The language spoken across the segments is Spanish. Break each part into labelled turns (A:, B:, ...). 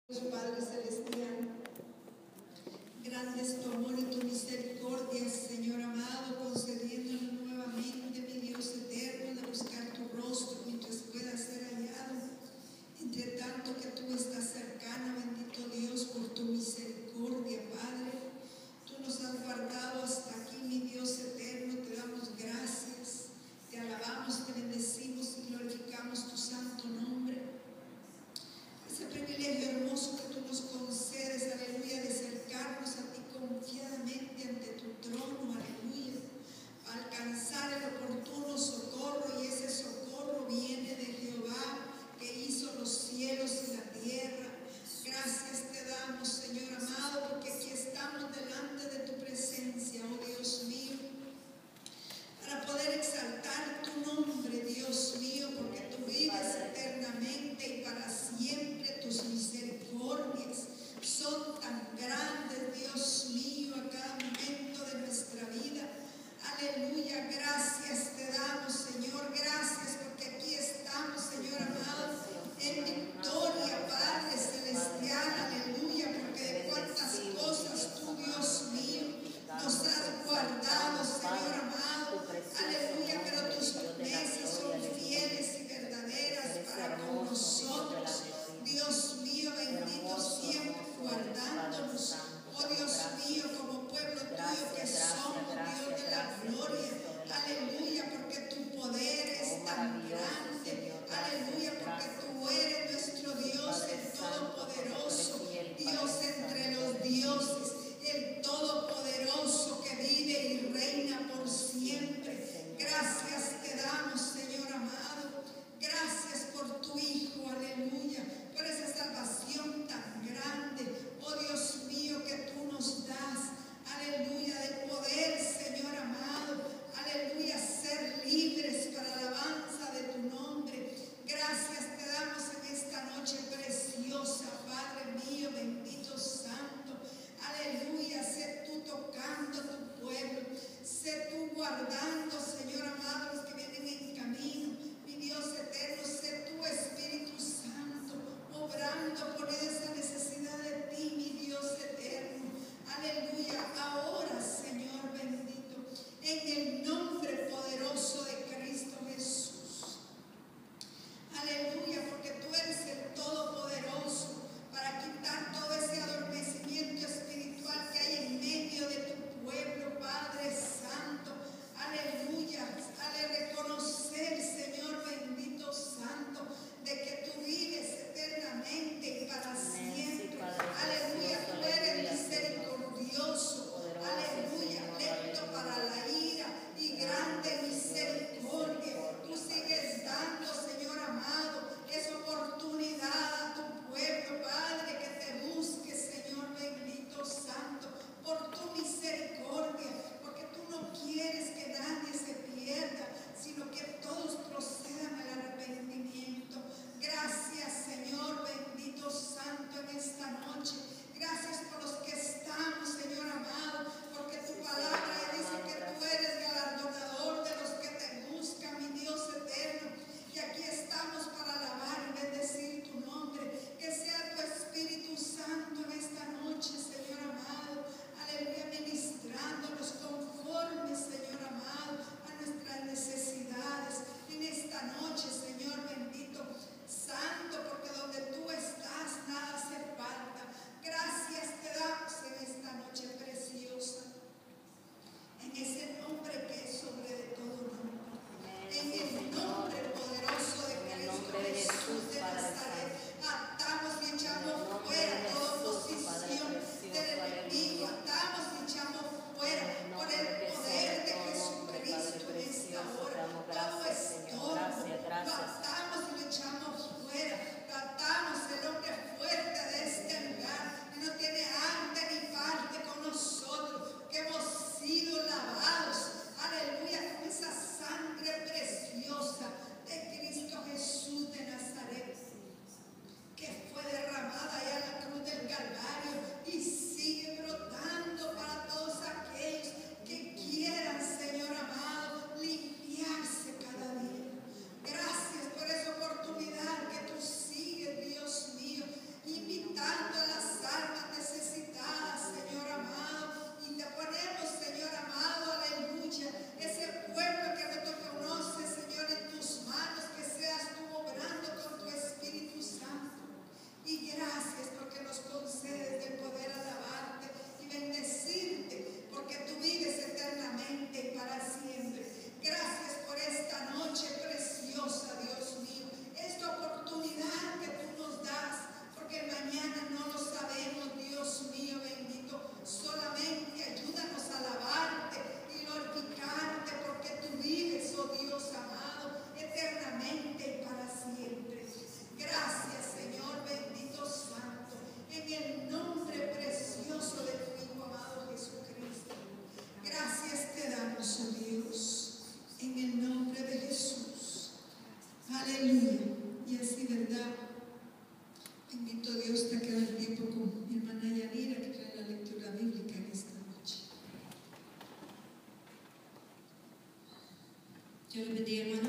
A: Padre Celestial, grande es tu amor y tu misericordia, Señor amado, concediéndonos nuevamente, mi Dios eterno, de buscar tu rostro mientras pueda ser hallado. Entre tanto que tú estás cercano, bendito Dios, por tu misericordia, Padre. Tú nos has guardado hasta aquí, mi Dios eterno, te damos gracias, te alabamos, te bendecimos y glorificamos tu santo nombre. Ese privilegio hermoso que tú nos concedes, aleluya, de acercarnos a ti confiadamente ante tu trono, aleluya, alcanzar el oportuno socorro, y ese socorro viene de Jehová, que hizo los cielos y la tierra. Gracias te damos, Señor amado, porque aquí estamos delante de tu presencia, oh Dios mío, para poder exaltar tu nombre, Dios mío, porque tú vives eternamente y para siempre. Tus misericordias son tan grandes, Dios mío, a cada momento de nuestra vida. Aleluya, gracias te damos, Señor, gracias porque aquí estamos, Señor amado, en victoria, Padre Celestial, aleluya, porque de cuántas cosas tú, Dios mío, nos has guardado, Señor amado, aleluya, pero tus promesas son fieles y verdaderas para con nosotros, Dios mío, bendito, siempre guardándonos, oh Dios mío, como pueblo tuyo que somos, Dios de la gloria, aleluya, porque tu poder es tan grande, aleluya, porque tú eres nuestro Dios, el Todopoderoso, Dios entre los dioses, el Todopoderoso que vive y reina por siempre. Gracias te damos, Señor amado, gracias por tu Hijo, aleluya, por esa salvación tan grande, oh Dios mío, que tú nos das, aleluya, del poder, Señor amado, aleluya, ser libres para alabanza de tu nombre. Gracias te damos en esta noche preciosa, Padre mío, bendito santo, aleluya, sé tú tocando tu pueblo, sé tú guardando, Señor amado, los que vienen en camino, mi Dios eterno, sé tú, Espíritu Santo, obrando por esa necesidad de ti, mi Dios eterno, aleluya, ahora, Señor bendito, en el nombre poderoso de Cristo Jesús, aleluya, porque tú eres el Todopoderoso, para quitar todo ese adormecimiento espiritual que hay en medio de tu pueblo, Padre Santo, aleluya,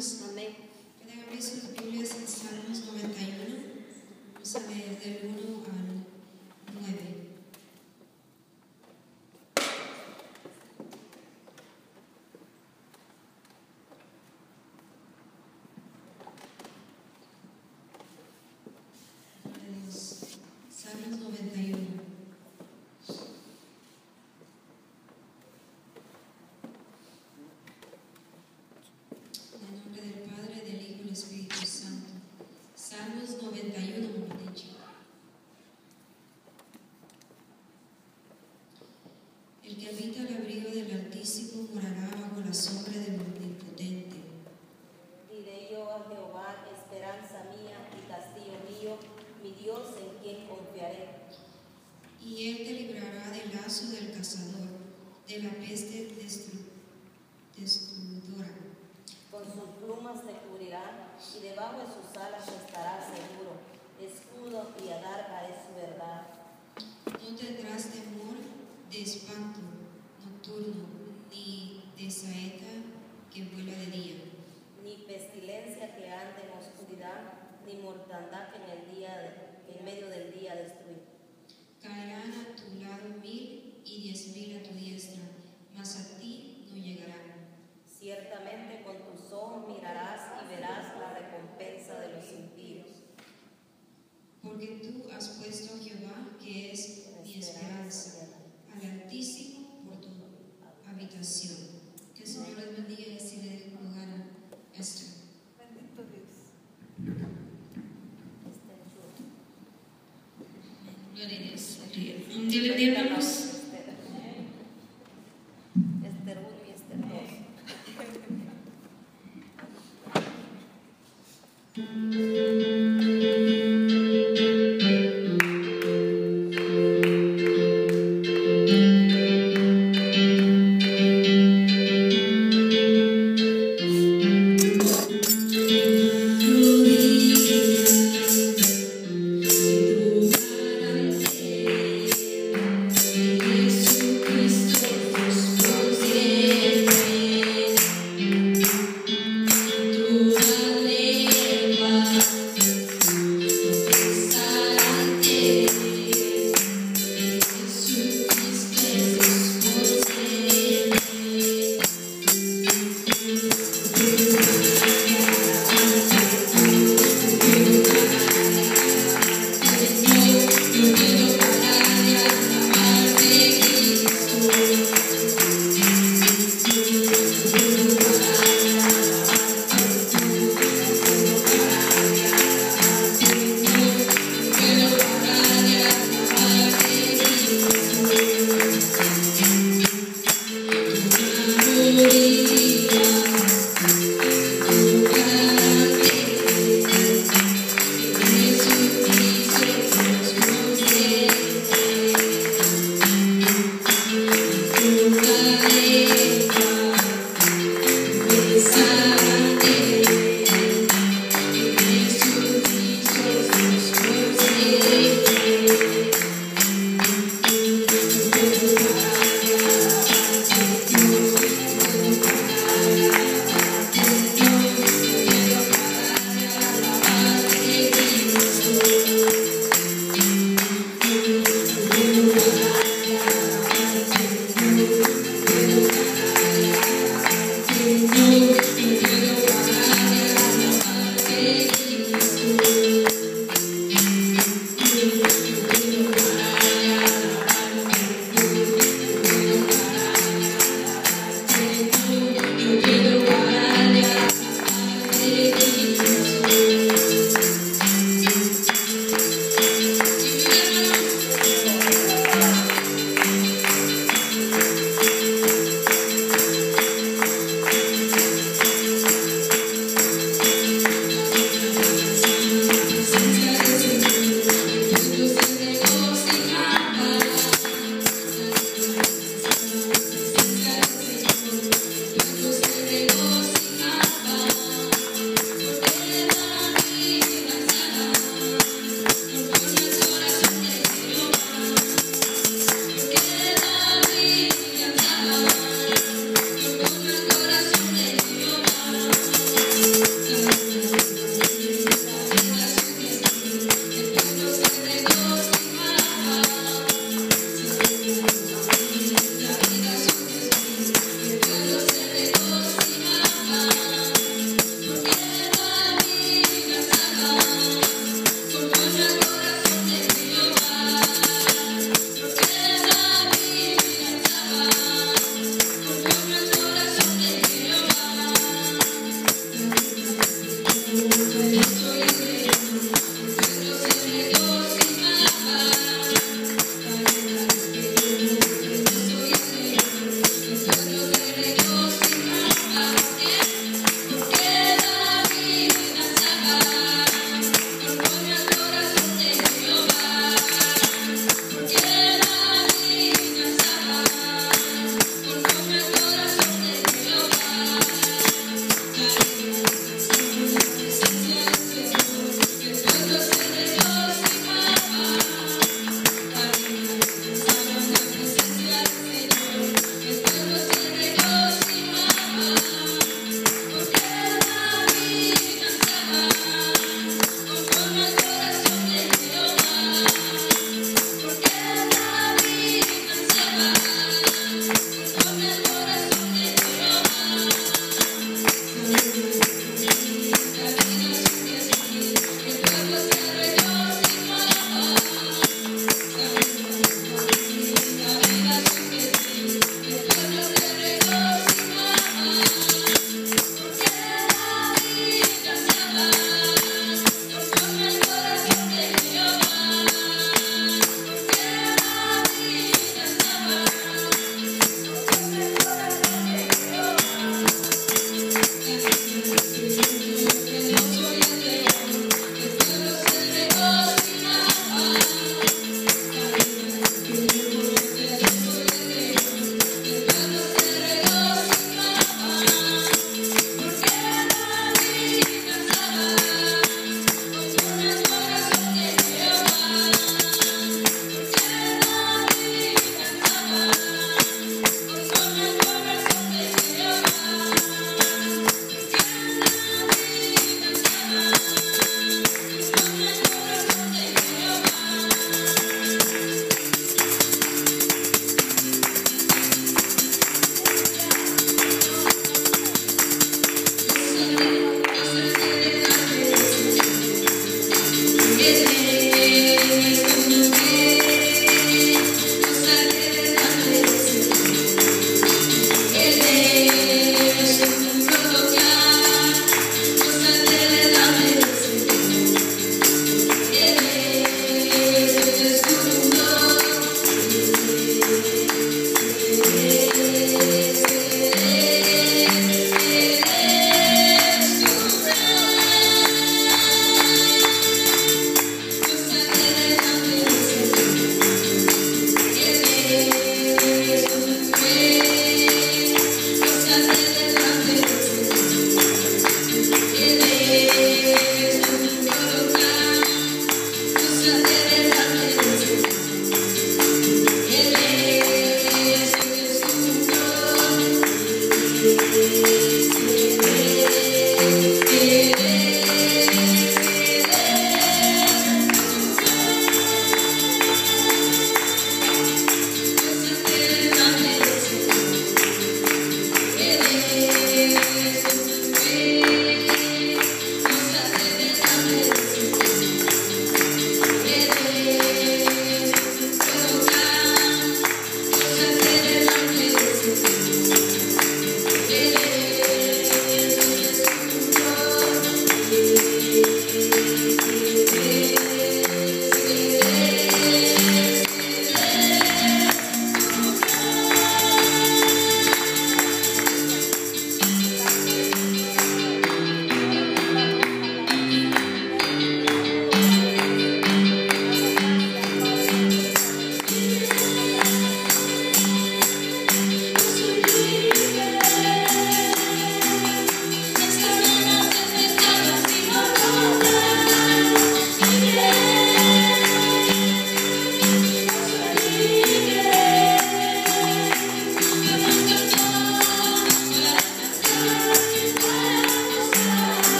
A: hermanos?
B: Amén.
A: Pueden abrir sus Biblias en Salmos 91. Vamos a leer del 1 al 9. Salmos 91. En el nombre del Padre, del Hijo y del Espíritu Santo. Salmos 91, mejor dicho. El que habita al abrigo del Altísimo morará bajo la sombra del Omnipotente.
B: Diré yo a Jehová, esperanza mía y castillo mío, mi Dios en quien confiaré.
A: Y él te librará del lazo del cazador, de la peste destruidora.
B: Con sus plumas te cubrirá, y debajo de sus alas estarás seguro. Escudo y adarga es su verdad.
A: No tendrás temor de espanto nocturno, ni de saeta que vuela de día,
B: Ni pestilencia que ande en oscuridad, ni mortandad que en medio del día destruye.
A: Caerán a tu lado 1000 y 10.000 a tu diestra, mas a ti no llegarán.
B: Ciertamente con tus ojos mirarás y verás la recompensa de los impíos.
A: Porque tú has puesto a Jehová, que es mi esperanza, al Altísimo por tu habitación. Que el Señor les bendiga y así le dé lugar a Esther.
C: Bendito Dios.
A: Gloria a Dios. Dios le bendiga, hermanos.
B: Esther 1 y Esther 2.
A: Yeah.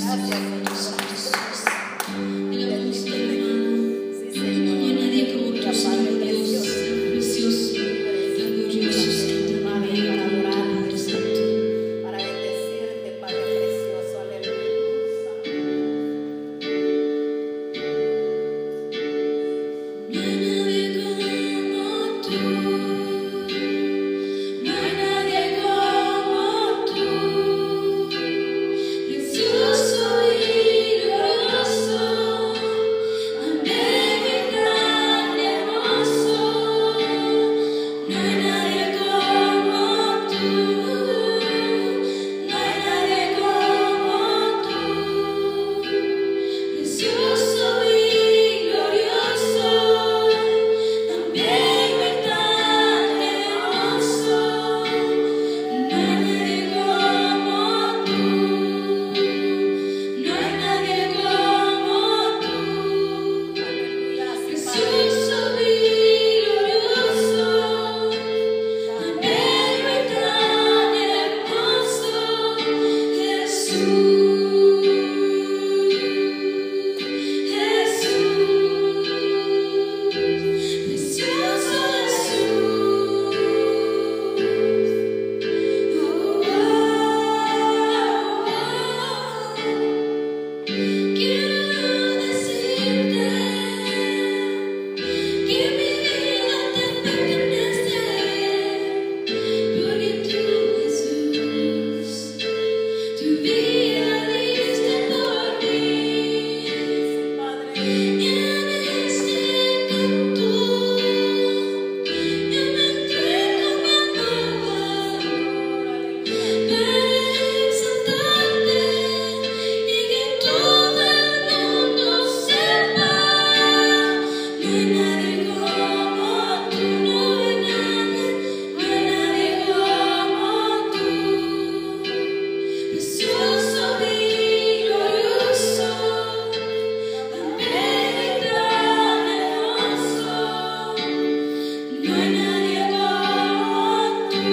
B: Gracias, Señor.
A: El apóstol hermano.
B: Sí, Señor.
A: No hay nadie como tú, Señor
B: Padre
A: Dios, tan precioso, tan glorioso, Santo,
B: Para adorar,
A: Padre Santo.
B: para bendecirte, Padre precioso. Aleluya.
A: No hay nadie como tú, no hay nadie como tú, precioso y glorioso, amén y tan hermoso. No hay nadie como tú, no hay nadie como tú, precioso y glorioso, también y tan hermoso. No hay nadie como tú, no hay nadie como tú,
B: Aleluya. Sí, Padre.
A: precioso y glorioso, también y tan hermoso. Precioso Jesús, quiero decirte que mi vida te pertenece, porque tú, Jesús, tu vida diste por mí. Y en este canto yo me entrego mi amor para exaltarte y que todo el mundo sepa. No hay nadie como tú, no hay nadie como tú, precioso y glorioso, amén y tan hermoso. No hay nadie como tú,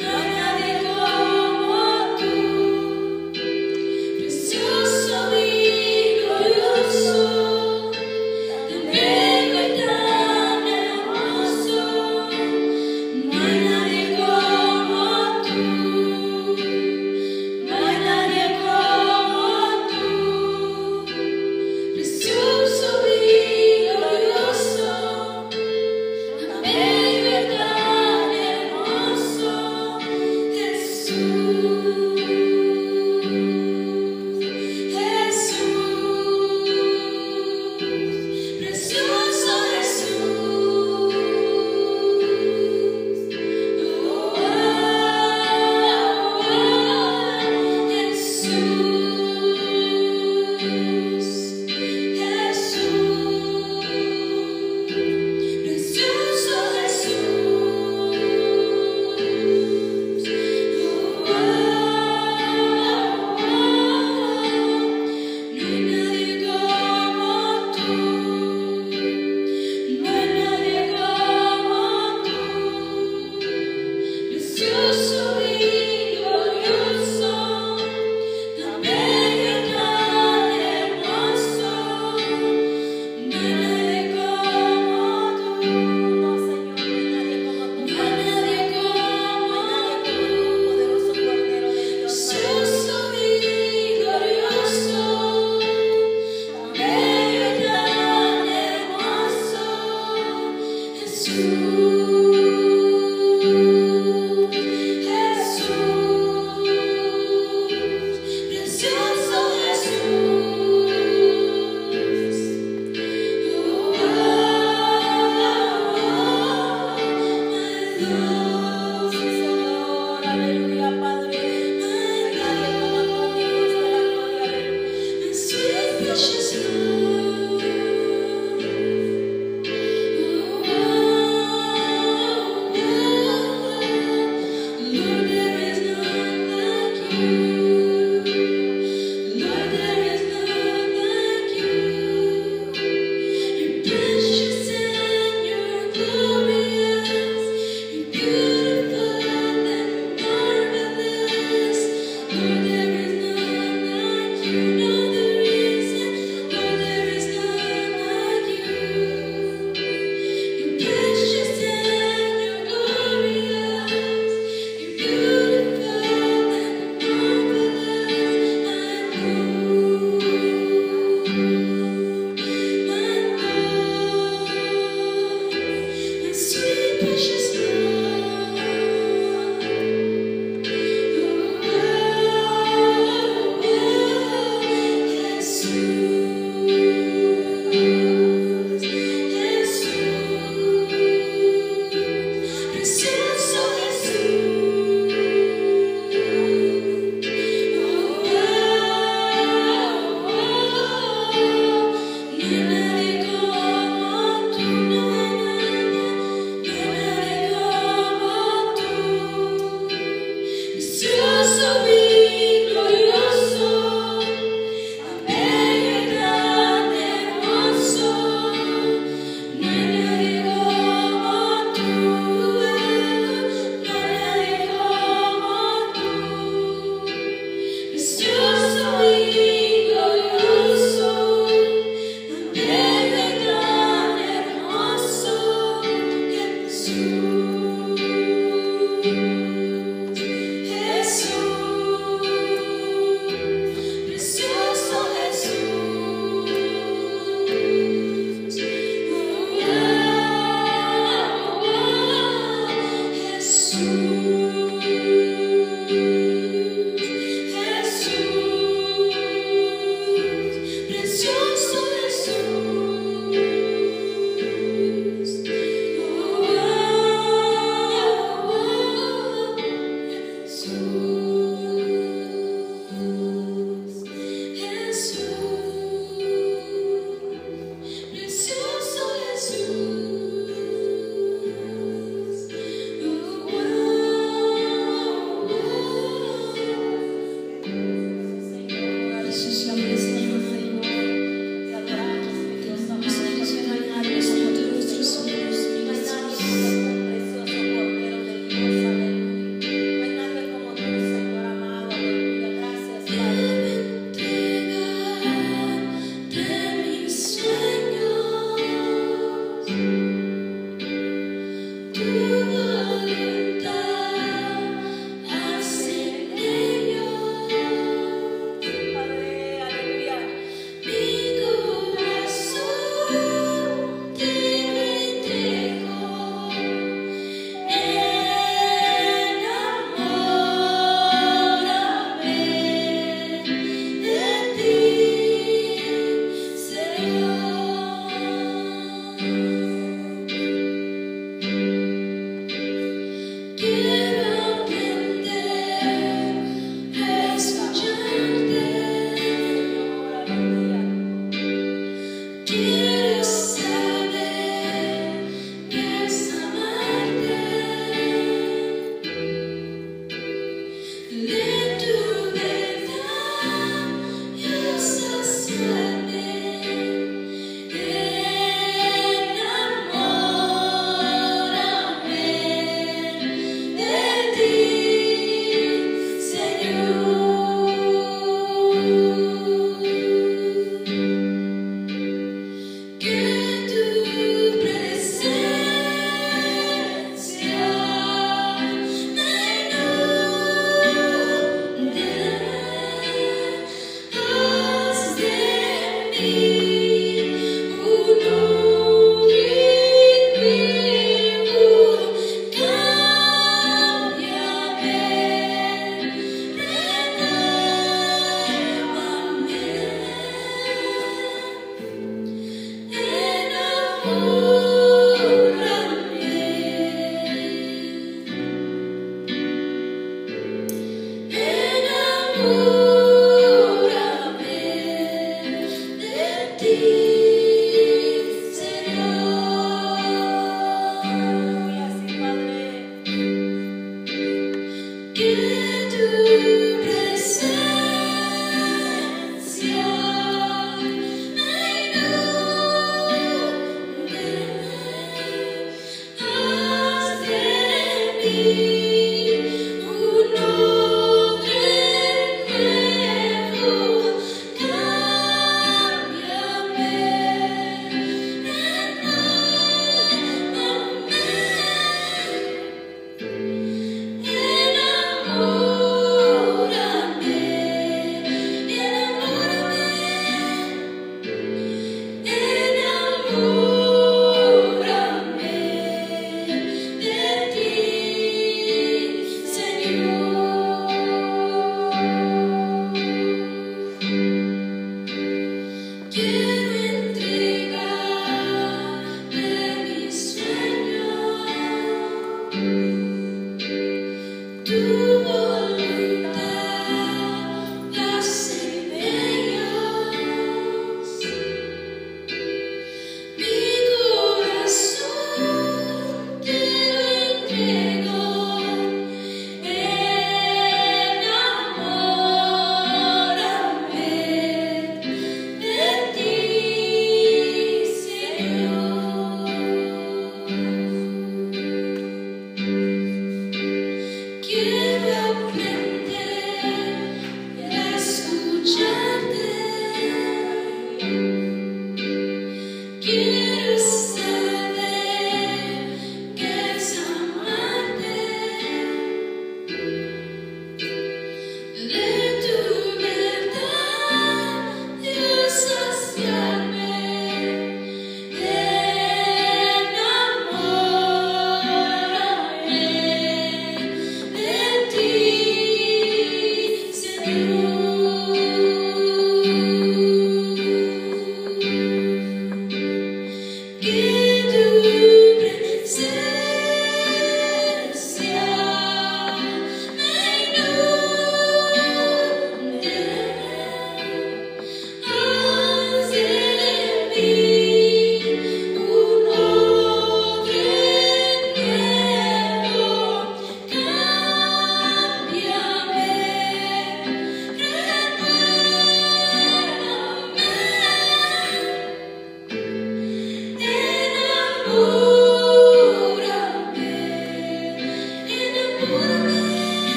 A: no hay nadie como tú, precioso y glorioso, amén y tan hermoso. No hay nadie como tú, no hay nadie como tú, precioso y glorioso, amén y tan hermoso. Jesús, precioso Jesús. Precioso y glorioso, también y tan hermoso. No hay nadie como tú,
B: No, Señor, no hay nadie como tú.
A: no hay nadie como
B: Poderoso
A: tú,
B: Cordero de Dios.
A: precioso y glorioso, también y tan hermoso. Jesús. Precioso Jesús,
B: Señor, aleluya, Padre. No hay nadie como tú, Dios de la gloria. Aleluya.
A: sweet precious Lord. Lord, there is none like you. Lord, there is none like you. You're precious and you're glorious. You're beautiful and marvelous. Lord, there is none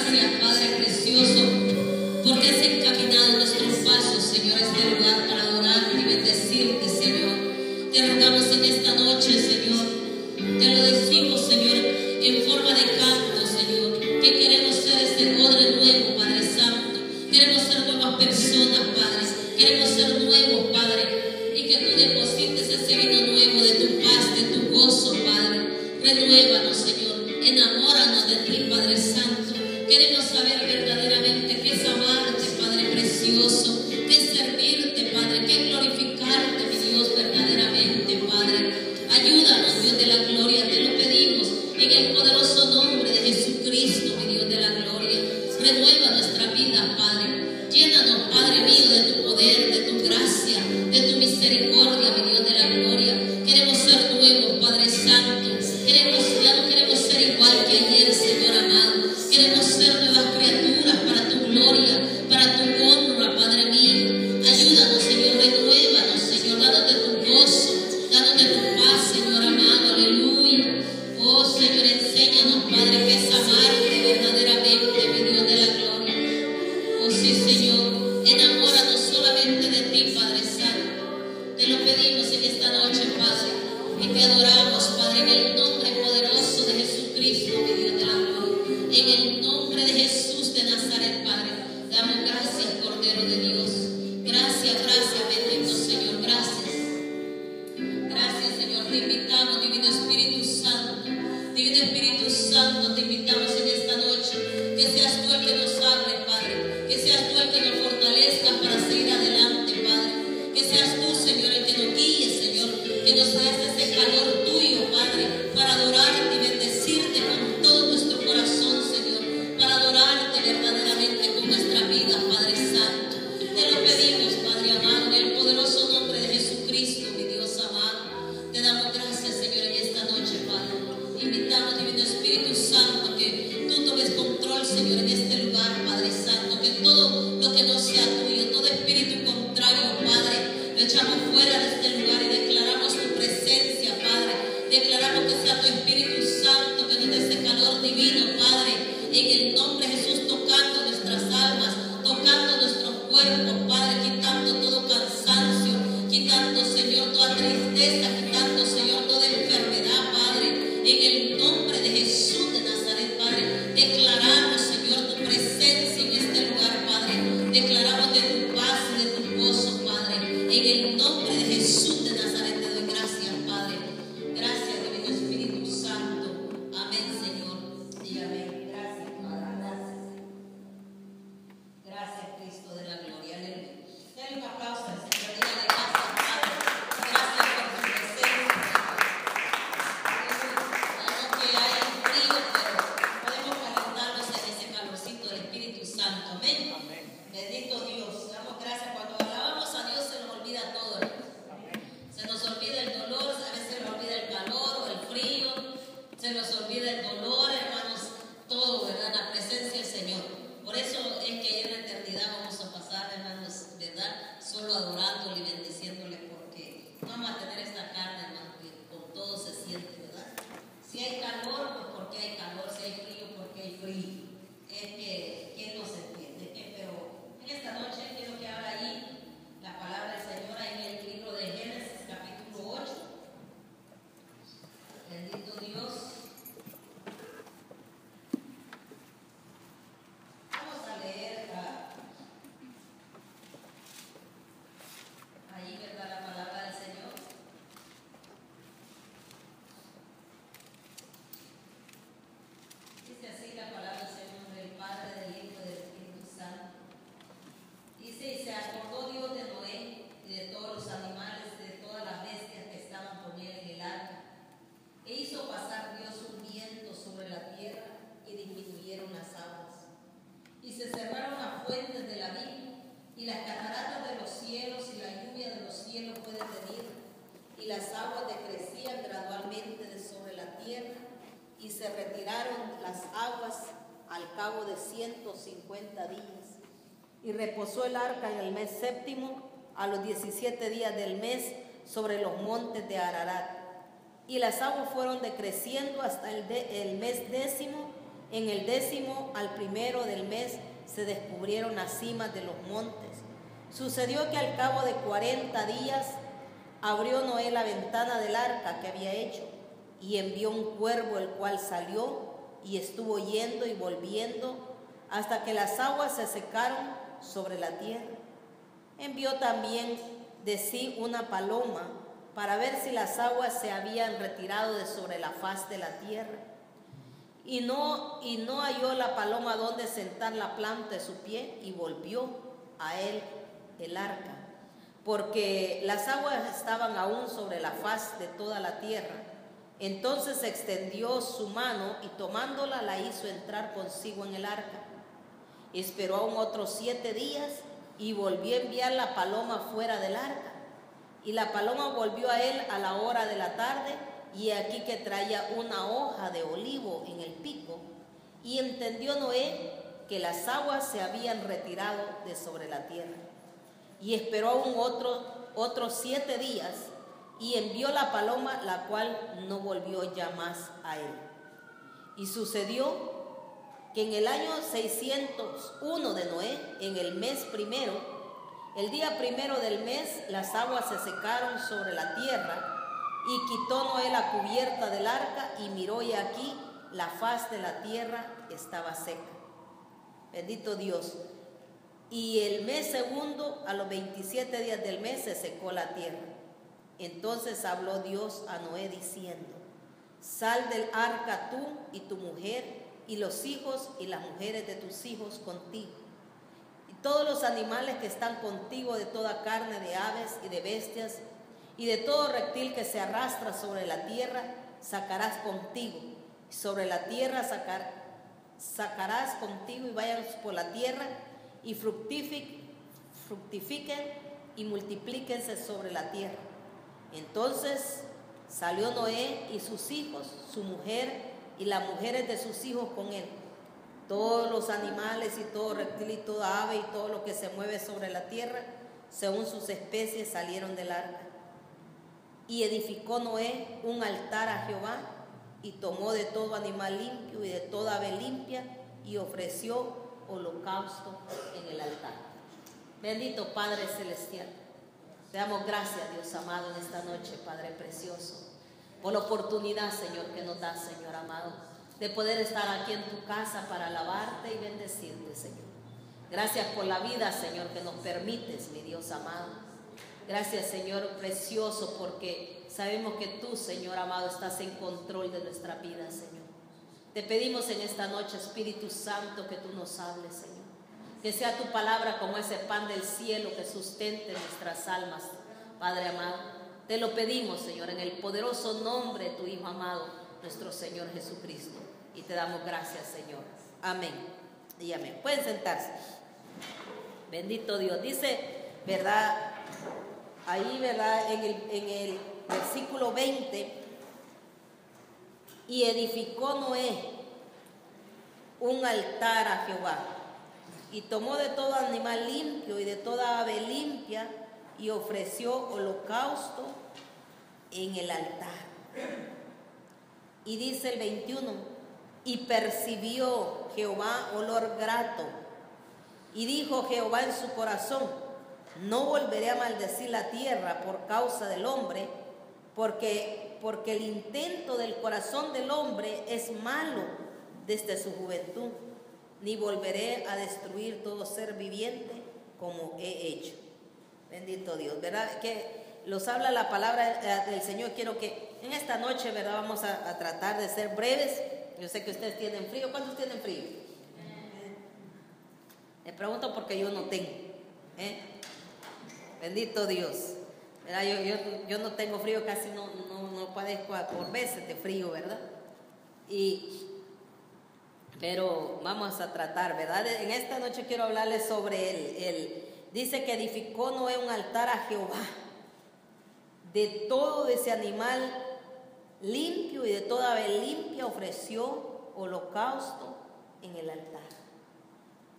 C: gracias, Padre precioso, porque has encaminado nuestros pasos, Señor, a este lugar para adorarte y bendecirte, Señor. Te rogamos en esta noche, Señor, te lo decimos, Señor, en forma de canto, Señor, que queremos ser este odre nuevo, Padre Santo. Queremos ser nuevas personas, Padre. Queremos ser nuevos, Padre, y que tú deposites ese vino nuevo de tu paz, de tu gozo, Padre. Renuévanos, Señor. Enamóranos de ti, Padre Santo. Queremos saber verdaderamente qué es amarte, Padre precioso, qué es servirte, Padre, qué es glorificarte, mi Dios, verdaderamente, Padre. Ayúdanos, Dios de la gloria, te lo pedimos en el poderoso nombre de Jesucristo, mi Dios de la gloria. Renueva nuestra vida, Padre. Llénanos, Padre mío, de tu poder, de tu gracia, de tu misericordia, mi Dios de la gloria. Queremos ser nuevos, Padre Santo. Ya no queremos ser igual que ayer, Señor amado. Queremos ser nuevas criaturas para tu gloria, para tu honra, Padre mío. Ayúdanos, Señor, renuévanos, Señor, danos de tu gozo, danos de tu paz, Señor amado, aleluya. Oh, Señor, enséñanos, Padre, que es amarte verdaderamente, mi Dios de la gloria. Oh, sí, Señor, enamóranos solamente de ti, Padre Santo. Te lo pedimos en esta noche, Padre, y te adoramos, Padre, en el nombre poderoso de Jesucristo, mi Dios de la gloria. En el nombre de Jesús de Nazaret, Padre, damos gracias, Cordero de Dios. Gracias, gracias, bendito Señor, gracias. Gracias, Señor, te invitamos, Divino Espíritu Santo. Divino Espíritu Santo, te invitamos en esta noche. Que seas tú el que nos hable, Padre. Que seas tú el que nos fortalezca para seguir adelante, Padre. Que seas tú, Señor, el que nos guíe, Señor. Que nos des ese calor tuyo, Padre, para adorarte y bendecirte con todo nuestro corazón, Señor. Para adorarte verdaderamente con nuestra vida, Padre Santo. Te lo pedimos, Padre amado, en el poderoso nombre de Jesucristo, mi Dios amado. Te damos gracias, Señor, en esta noche, Padre. Invitamos, Divino Espíritu Santo, que tú tomes control, Señor, en este lugar, Padre Santo. Que todo lo que no sea tuyo, todo espíritu contrario, Padre, lo echamos fuera de este lugar y declaramos tu presencia, Padre. Declaramos que sea tu Espíritu Santo que nos dé ese calor divino, Padre, en el nombre de Jesús, tocando nuestras almas, tocando nuestros cuerpos, Padre, quitando todo cansancio, quitando, Señor, toda tristeza, quitando, Señor, toda enfermedad, Padre, en el nombre de Jesús de Nazaret, Padre. Declaramos, Señor, tu presencia en este lugar, Padre. Declaramos de tu paz y de tu gozo, Padre, en el nombre de Jesús de Nazaret. Te doy gracias, Padre. Gracias, Divino Espíritu Santo. Amén, Señor. Y amén. Gracias, Padre. Gracias. Gracias, Cristo de la gloria. Aleluya. Denle un aplauso al Señor. Dígale gracias, Padre. Gracias por tu presencia. Sabemos que hay frío, pero podemos calentarnos en ese calorcito del Espíritu Santo. Amén. Bendito Dios. Damos gracias. Cuando alabamos a Dios se nos olvida todo, hermanos. Se nos olvida el dolor, a veces se nos olvida el calor o el frío, se nos olvida el dolor, hermanos, todo, ¿verdad? La presencia del Señor. Por eso es que en la eternidad vamos a pasar, hermanos, ¿verdad? Solo adorándole y bendiciéndole, porque no vamos a tener esta carne, hermanos, que con todo se siente, ¿verdad? Si hay calor, pues porque hay calor, si hay frío, porque hay frío. Es que, ¿quién no se entiende? Pero en esta noche quiero que abra ahí la palabra del Señor en el libro de Génesis, capítulo 8. Bendito Dios. Vamos a leer ahí, ¿verdad? La palabra del Señor. Dice así la palabra del Señor, del Padre, del Hijo y del Espíritu Santo. Dice, y se acordó Dios de Noé y de todos los animales, de todas las bestias que estaban con él en el arca. E hizo pasar Dios un viento sobre la tierra y disminuyeron las aguas. Y se cerraron las fuentes del abismo y las cataratas de los cielos y la lluvia de los cielos fue detenida. Y las aguas decrecían gradualmente de sobre la tierra y se retiraron las aguas al cabo de 150 días. Y reposó el arca en el mes séptimo, a los 17 días del mes, sobre los montes de Ararat. Y las aguas fueron decreciendo hasta el mes décimo,
B: En el 10º al 1 del mes se descubrieron las cimas de los montes. Sucedió que al cabo de 40 días abrió Noé la ventana del arca que había hecho y envió un cuervo, el cual salió y estuvo yendo y volviendo hasta que las aguas se secaron sobre la tierra. Envió también de sí una paloma para ver si las aguas se habían retirado de sobre la faz de la tierra. Y no halló la paloma donde sentar la planta de su pie, y volvió a él el arca, porque las aguas estaban aún sobre la faz de toda la tierra. Entonces extendió su mano y tomándola la hizo entrar consigo en el arca. Esperó aún otros 7 días y volvió a enviar la paloma fuera del arca. Y la paloma volvió a él a la hora de la tarde, y aquí que traía una hoja de olivo en el pico. Y entendió Noé que las aguas se habían retirado de sobre la tierra. Y esperó aún otros 7 días, y envió la paloma, la cual no volvió ya más a él. Y sucedió que en el año 601 de Noé, en el mes primero, el día primero del mes, las aguas se secaron sobre la tierra, y quitó Noé la cubierta del arca, y miró, y aquí la faz de la tierra estaba seca. Bendito Dios. Y el mes segundo, a los 27 días del mes, se secó la tierra. Entonces habló Dios a Noé diciendo: sal del arca tú y tu mujer, y los hijos y las mujeres de tus hijos contigo, y todos los animales que están contigo, de toda carne de aves y de bestias, y de todo reptil que se arrastra sobre la tierra, sacarás contigo. Y sobre la tierra sacarás contigo, y vayan por la tierra, y fructifiquen y multiplíquense sobre la tierra. Entonces salió Noé y sus hijos, su mujer y las mujeres de sus hijos con él, todos los animales y todo reptil y toda ave y todo lo que se mueve sobre la tierra, según sus especies, salieron del arca. Y edificó Noé un altar a Jehová, y tomó de todo animal limpio y de toda ave limpia, y ofreció holocausto en el altar. Bendito Padre Celestial, te damos gracias, Dios amado, en esta noche, Padre precioso, por la oportunidad, Señor, que nos das, Señor amado, de poder estar aquí en tu casa para alabarte y bendecirte, Señor. Gracias por la vida, Señor, que nos permites, mi Dios amado. Gracias, Señor precioso, porque sabemos que tú, Señor amado, estás en control de nuestra vida, Señor. Te pedimos en esta noche, Espíritu Santo, que tú nos hables, Señor. Que sea tu palabra como ese pan del cielo que sustente nuestras almas, Padre amado. Te lo pedimos, Señor, en el poderoso nombre de tu Hijo amado, nuestro Señor Jesucristo. Y te damos gracias, Señor. Amén y amén. Pueden sentarse. Bendito Dios. Dice, ¿verdad? Ahí, ¿verdad? En el versículo 20, y edificó Noé un altar a Jehová, y tomó de todo animal limpio y de toda ave limpia, y ofreció holocausto en el altar. Y dice el 21, y percibió Jehová olor grato, y dijo Jehová en su corazón: no volveré a maldecir la tierra por causa del hombre, porque el intento del corazón del hombre es malo desde su juventud, ni volveré a destruir todo ser viviente como he hecho. Bendito Dios, ¿verdad? Que los habla la palabra del Señor. Quiero que en esta noche, ¿verdad?, vamos a tratar de ser breves. Yo sé que ustedes tienen frío. ¿Cuántos tienen frío? Les pregunto porque yo no tengo. Bendito Dios. ¿Verdad? Yo no tengo frío, casi no padezco por veces de frío, ¿verdad? Pero vamos a tratar, ¿verdad? En esta noche quiero hablarles sobre dice que edificó Noé un altar a Jehová, de todo ese animal limpio y de toda ave limpia ofreció holocausto en el altar.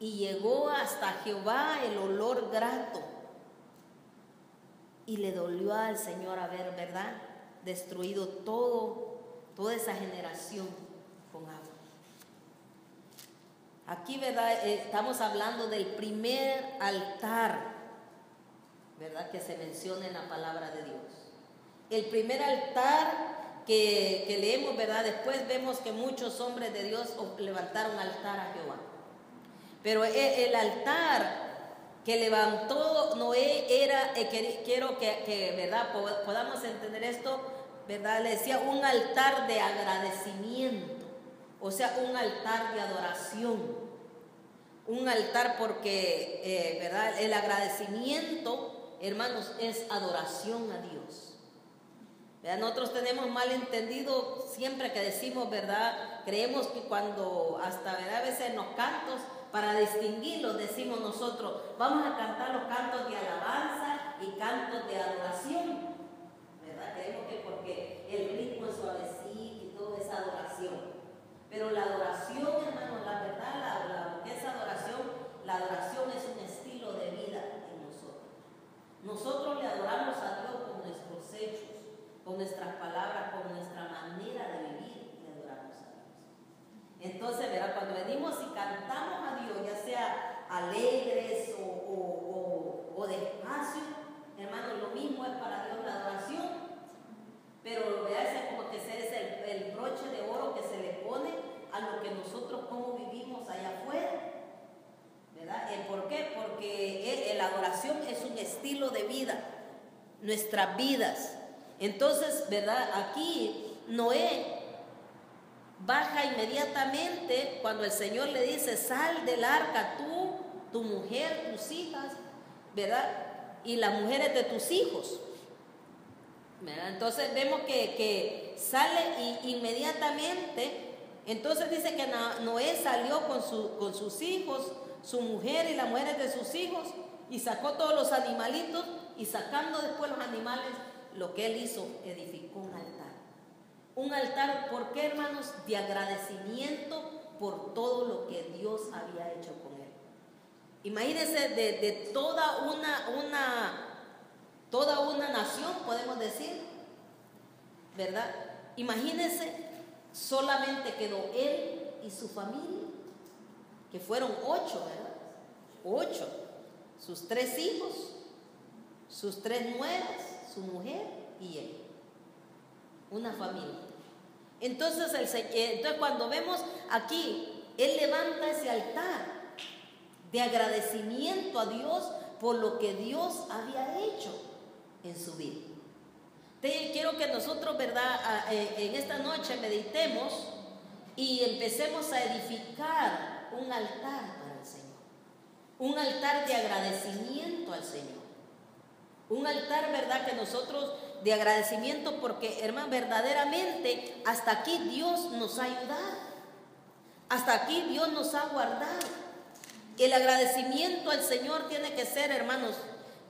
B: Y llegó hasta Jehová el olor grato, y le dolió al Señor haber, ¿verdad?, destruido toda esa generación con agua. Aquí, ¿verdad? Estamos hablando del primer altar, ¿verdad? Que se menciona en la palabra de Dios. El primer altar que leemos, ¿verdad? Después vemos que muchos hombres de Dios levantaron altar a Jehová. Pero el altar que levantó Noé era, quiero que ¿verdad? Podamos entender esto, ¿verdad? Le decía un altar de agradecimiento, o sea, un altar de adoración. Un altar porque, ¿verdad? El agradecimiento, hermanos, es adoración a Dios. ¿Verdad? Nosotros tenemos mal entendido siempre que decimos, ¿verdad? Creemos que cuando, hasta, ¿verdad? A veces en los cantos, para distinguirlos, decimos nosotros, vamos a cantar los cantos de alabanza y cantos de adoración. ¿Verdad? Creemos que porque el ritmo es suavecito y todo es adoración. Pero la adoración, hermanos, la verdad, lo que es adoración, la adoración es un estilo de vida en nosotros. Nosotros le adoramos a Dios con nuestros hechos, con nuestras palabras, con nuestra manera de vivir, le adoramos a Dios. Entonces, ¿verdad? Cuando venimos y cantamos a Dios, ya sea alegres o despacio, hermanos, lo mismo es para Dios la adoración. Pero ¿verdad? Es como que ese es el broche de oro que se le pone a lo que nosotros como vivimos allá afuera, ¿verdad? ¿Por qué? Porque la adoración es un estilo de vida, nuestras vidas. Entonces, ¿verdad? Aquí Noé baja inmediatamente cuando el Señor le dice, sal del arca tú, tu mujer, tus hijas, ¿verdad? Y las mujeres de tus hijos. ¿Verdad? Entonces vemos que sale y inmediatamente, entonces dice que Noé salió con sus hijos, su mujer y las mujeres de sus hijos, y sacó todos los animalitos, y sacando después los animales, lo que él hizo, edificó un altar. Un altar, ¿por qué, hermanos? De agradecimiento por todo lo que Dios había hecho con él. Imagínense de toda una nación, podemos decir, ¿verdad? Imagínense, solamente quedó él y su familia, que fueron 8, ¿verdad? 8, sus 3 hijos, sus 3 nueras, su mujer y él. Una familia. Entonces cuando vemos aquí, él levanta ese altar de agradecimiento a Dios por lo que Dios había hecho en su vida. Quiero que nosotros, ¿verdad? En esta noche meditemos y empecemos a edificar un altar para el Señor. Un altar de agradecimiento al Señor. Un altar, ¿verdad? Que nosotros de agradecimiento porque, hermano, verdaderamente hasta aquí Dios nos ha ayudado. Hasta aquí Dios nos ha guardado. El agradecimiento al Señor tiene que ser, hermanos,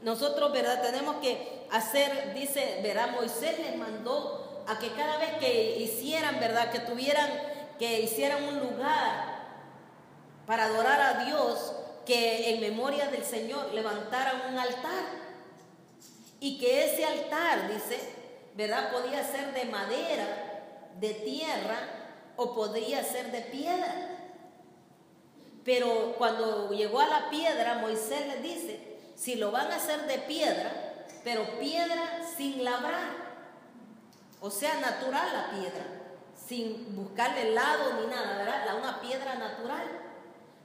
B: nosotros, ¿verdad? Tenemos que hacer, dice, ¿verdad? Moisés les mandó a que cada vez que hicieran, ¿verdad? Que hicieran un lugar para adorar a Dios, que en memoria del Señor levantaran un altar. Y que ese altar, dice, ¿verdad? Podía ser de madera, de tierra o podría ser de piedra. Pero cuando llegó a la piedra, Moisés les dice, si lo van a hacer de piedra, pero piedra sin labrar, o sea, natural la piedra, sin buscarle lado ni nada, ¿verdad? Una piedra natural,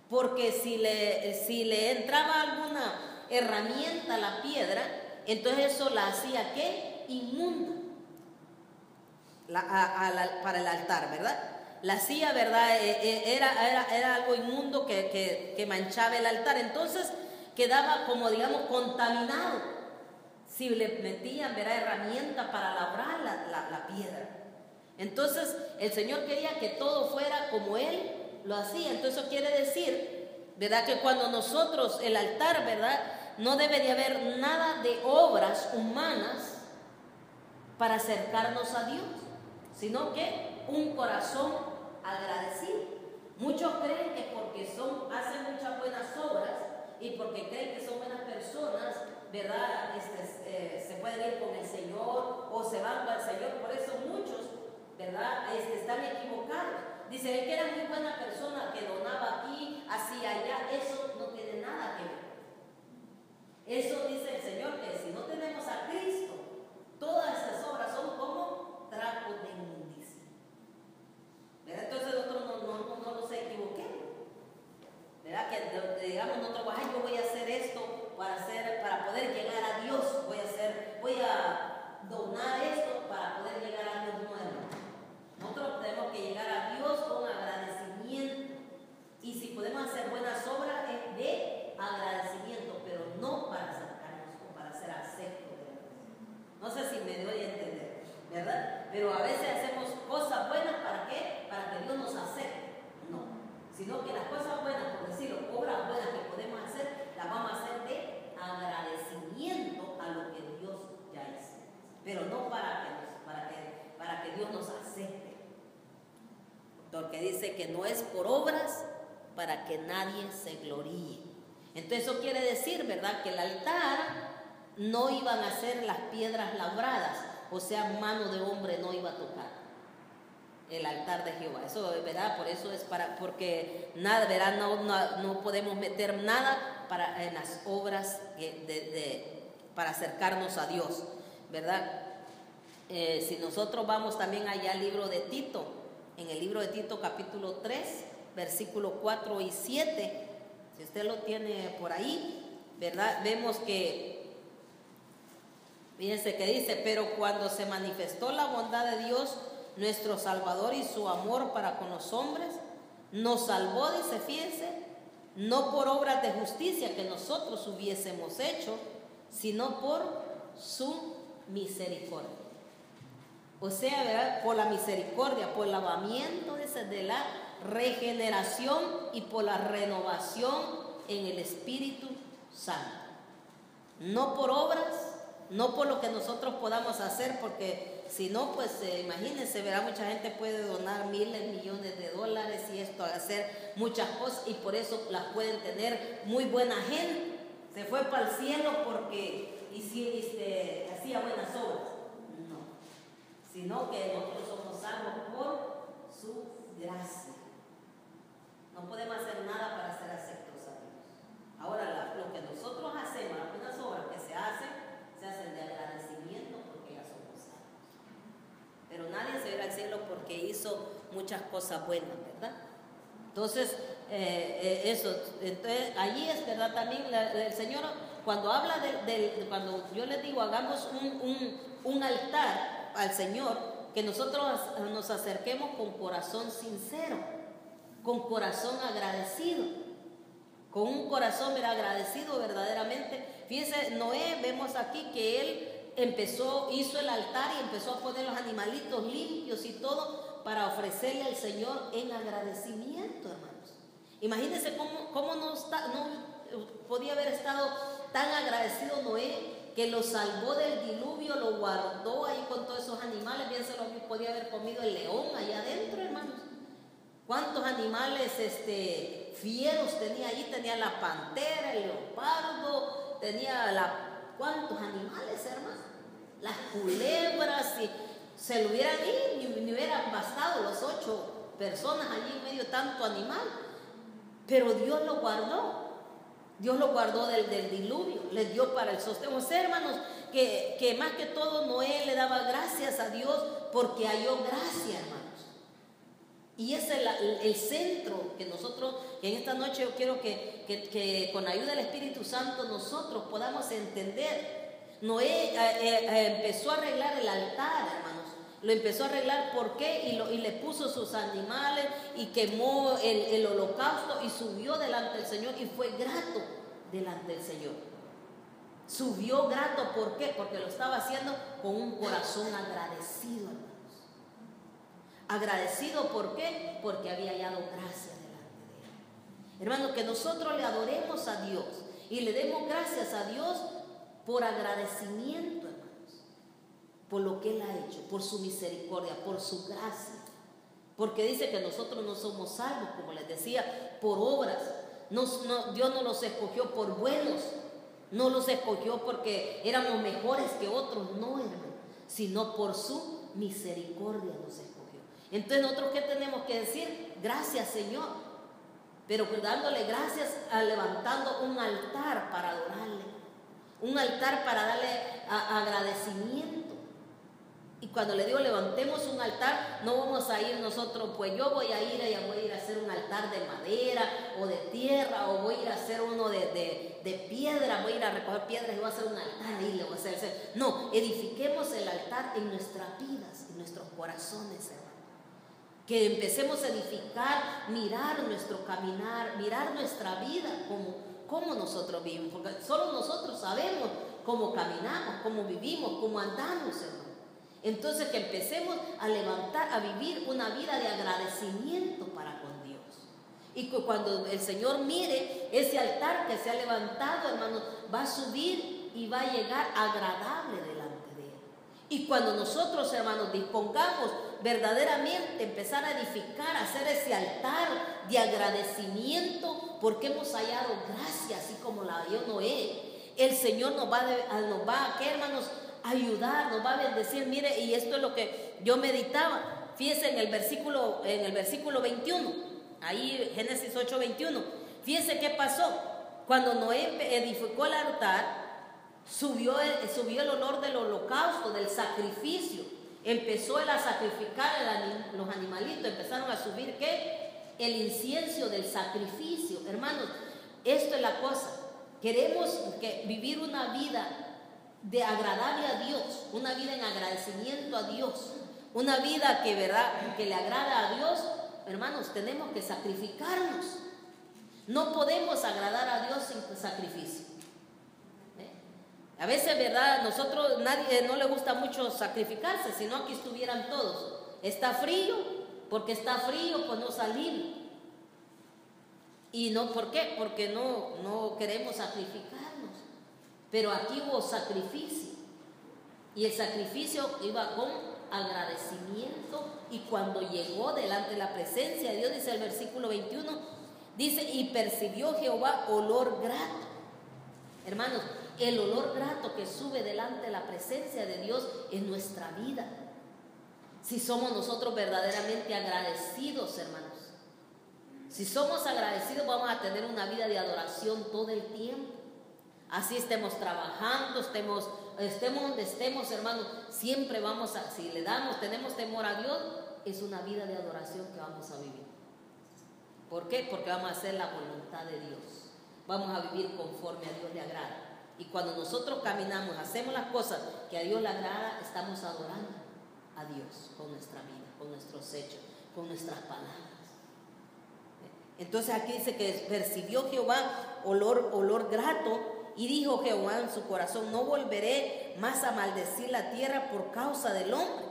B: porque si le entraba alguna herramienta a la piedra, entonces eso la hacía, ¿qué? Inmunda para el altar, ¿verdad? La hacía, ¿verdad? Era algo inmundo que manchaba el altar. Entonces quedaba como, digamos, contaminado si le metían, ¿verdad?, herramienta para labrar la piedra. Entonces el Señor quería que todo fuera como Él lo hacía. Entonces eso quiere decir, ¿verdad?, que cuando nosotros, el altar, ¿verdad?, no debe de haber nada de obras humanas para acercarnos a Dios, sino que un corazón agradecido. Muchos creen que porque hacen muchas buenas obras y porque creen que son buenas personas, ¿verdad?, se pueden ir con el Señor o se van con el Señor. Por eso muchos, ¿verdad?, están equivocados. Dicen que era muy buena persona, que donaba aquí, hacia allá, eso no tiene nada que ver. Eso dice el Señor, que si no tenemos a Cristo, todas esas obras son como trapos de inmundicia. ¿Verdad? Entonces nosotros no nos equivoquemos. ¿Verdad? Que digamos nosotros, ay, yo voy a hacer esto para poder llegar a Dios, voy a donar esto para poder llegar a Dios nuevo. Nosotros tenemos que llegar a Dios con agradecimiento. Y si podemos hacer buenas obras es de agradecimiento, pero no para acercarnos o para ser aceptos de la persona. No sé si me doy a entender, ¿verdad? Pero a veces hacemos cosas buenas, ¿para qué? Para que Dios nos acepte. No, sino que las cosas buenas, por decirlo, obras buenas que podemos hacer, las vamos a hacer de agradecimiento a lo que Dios ya hizo, pero no para que Dios nos acepte. Porque dice que no es por obras para que nadie se gloríe. Entonces eso quiere decir, ¿verdad?, que el altar no iban a ser las piedras labradas, o sea, mano de hombre no iba a tocar el altar de Jehová. Eso, ¿verdad? Por eso es porque nada, ¿verdad? No podemos meter nada en las obras para acercarnos a Dios, ¿verdad? Si nosotros vamos también allá al libro de Tito, en el libro de Tito capítulo 3, versículo 4 y 7, si usted lo tiene por ahí, ¿verdad? Vemos que, fíjense que dice, pero cuando se manifestó la bondad de Dios, nuestro Salvador, y su amor para con los hombres, nos salvó, dice, fíjense, no por obras de justicia que nosotros hubiésemos hecho, sino por su misericordia. O sea, ¿verdad?, por la misericordia, por el lavamiento de la regeneración y por la renovación en el Espíritu Santo. No por obras, no por lo que nosotros podamos hacer, porque si no, pues imagínense, ¿verdad? Mucha gente puede donar miles, millones de dólares y esto, hacer muchas cosas, y por eso las pueden tener muy buena gente. Se fue para el cielo porque hacía buenas obras. No, sino que nosotros somos salvos por su gracia. No podemos hacer nada para ser aceptos a Dios. Ahora, lo que nosotros hacemos, las buenas obras que se hacen de agradecimiento porque ya somos salvos. Pero nadie se va al cielo porque hizo muchas cosas buenas, ¿verdad? Entonces, entonces allí es verdad también el Señor, cuando habla cuando yo les digo hagamos un altar al Señor, que nosotros nos acerquemos con corazón sincero, con corazón agradecido, con un corazón agradecido verdaderamente. Fíjense, Noé, vemos aquí que él hizo el altar y empezó a poner los animalitos limpios y todo para ofrecerle al Señor en agradecimiento, hermanos. Imagínense cómo no podía haber estado tan agradecido Noé, que lo salvó del diluvio, lo guardó ahí con todos esos animales. Bien se lo podía haber comido el león allá adentro, hermanos. ¿Cuántos animales fieros tenía allí? Tenía la pantera, el leopardo, ¿cuántos animales, hermanos? Las culebras, y se lo hubieran ido y me hubieran bastado las 8 personas allí en medio de tanto animal. Pero Dios lo guardó. Dios lo guardó del diluvio, le dio para el sostén. O sea, hermanos, que más que todo Noé le daba gracias a Dios porque halló gracia, hermanos. Y ese es el centro que nosotros, en esta noche yo quiero que con ayuda del Espíritu Santo nosotros podamos entender. Noé empezó a arreglar el altar, hermanos. Lo empezó a arreglar, ¿por qué? Y le puso sus animales y quemó el holocausto y subió delante del Señor y fue grato delante del Señor. Subió grato, ¿por qué? Porque lo estaba haciendo con un corazón agradecido, hermanos. Agradecido, ¿por qué? Porque había hallado gracia delante de Él. Hermanos, que nosotros le adoremos a Dios y le demos gracias a Dios por agradecimiento, hermanos, por lo que Él ha hecho, por su misericordia, por su gracia. Porque dice que nosotros no somos salvos, como les decía, por obras. Dios no los escogió por buenos, no los escogió porque éramos mejores que otros, no, hermano, sino por su misericordia nos escogió. Entonces nosotros, ¿qué tenemos que decir? Gracias, Señor, pero dándole gracias, levantando un altar para adorarle, un altar para darle agradecimiento. Y cuando le digo levantemos un altar, no vamos a ir nosotros, pues yo voy a ir a hacer un altar de madera o de tierra, o voy a ir a hacer uno de piedra, voy a ir a recoger piedras y voy a hacer un altar y le voy a hacer. No, edifiquemos el altar en nuestras vidas, en nuestros corazones, hermano. Que empecemos a edificar, mirar nuestro caminar, mirar nuestra vida, cómo nosotros vivimos, porque solo nosotros sabemos cómo caminamos, cómo vivimos, cómo andamos, hermano. Entonces que empecemos a levantar, a vivir una vida de agradecimiento para con Dios. Y que cuando el Señor mire ese altar que se ha levantado, hermanos, va a subir y va a llegar agradable delante de Él. Y cuando nosotros, hermanos, dispongamos verdaderamente empezar a edificar, a hacer ese altar de agradecimiento, porque hemos hallado gracia, así como la dio Noé, el Señor nos va a, ¿qué, hermanos?, ayudar, nos va a bendecir. Mire, y esto es lo que yo meditaba. Fíjense en el versículo 21, ahí Génesis 8:21. Fíjense qué pasó. Cuando Noé edificó el altar, subió el olor del holocausto, del sacrificio. Empezó él a sacrificar los animalitos, empezaron a subir ¿qué? El incienso del sacrificio. Hermanos, esto es la cosa. Queremos vivir una vida de agradable a Dios, una vida en agradecimiento a Dios, una vida que le agrada a Dios. Hermanos, tenemos que sacrificarnos. No podemos agradar a Dios sin sacrificio. A veces, ¿verdad? Nosotros, nadie no le gusta mucho sacrificarse, si no aquí estuvieran todos. Está frío, porque está frío, pues no salimos. Y no, ¿por qué? Porque no queremos sacrificarnos. Pero aquí hubo sacrificio, y el sacrificio iba con agradecimiento. Y cuando llegó delante de la presencia de Dios, dice el versículo 21, dice, y percibió Jehová olor grato. Hermanos, el olor grato que sube delante de la presencia de Dios en nuestra vida, si somos nosotros verdaderamente agradecidos, hermanos. Si somos agradecidos, vamos a tener una vida de adoración todo el tiempo. Así estemos trabajando, estemos donde estemos, hermanos, siempre si tenemos temor a Dios, es una vida de adoración que vamos a vivir. ¿Por qué? Porque vamos a hacer la voluntad de Dios. Vamos a vivir conforme a Dios le agrada. Y cuando nosotros caminamos, hacemos las cosas que a Dios le agrada, estamos adorando a Dios con nuestra vida, con nuestros hechos, con nuestras palabras. Entonces aquí dice que percibió Jehová olor grato. Y dijo Jehová en su corazón, no volveré más a maldecir la tierra por causa del hombre,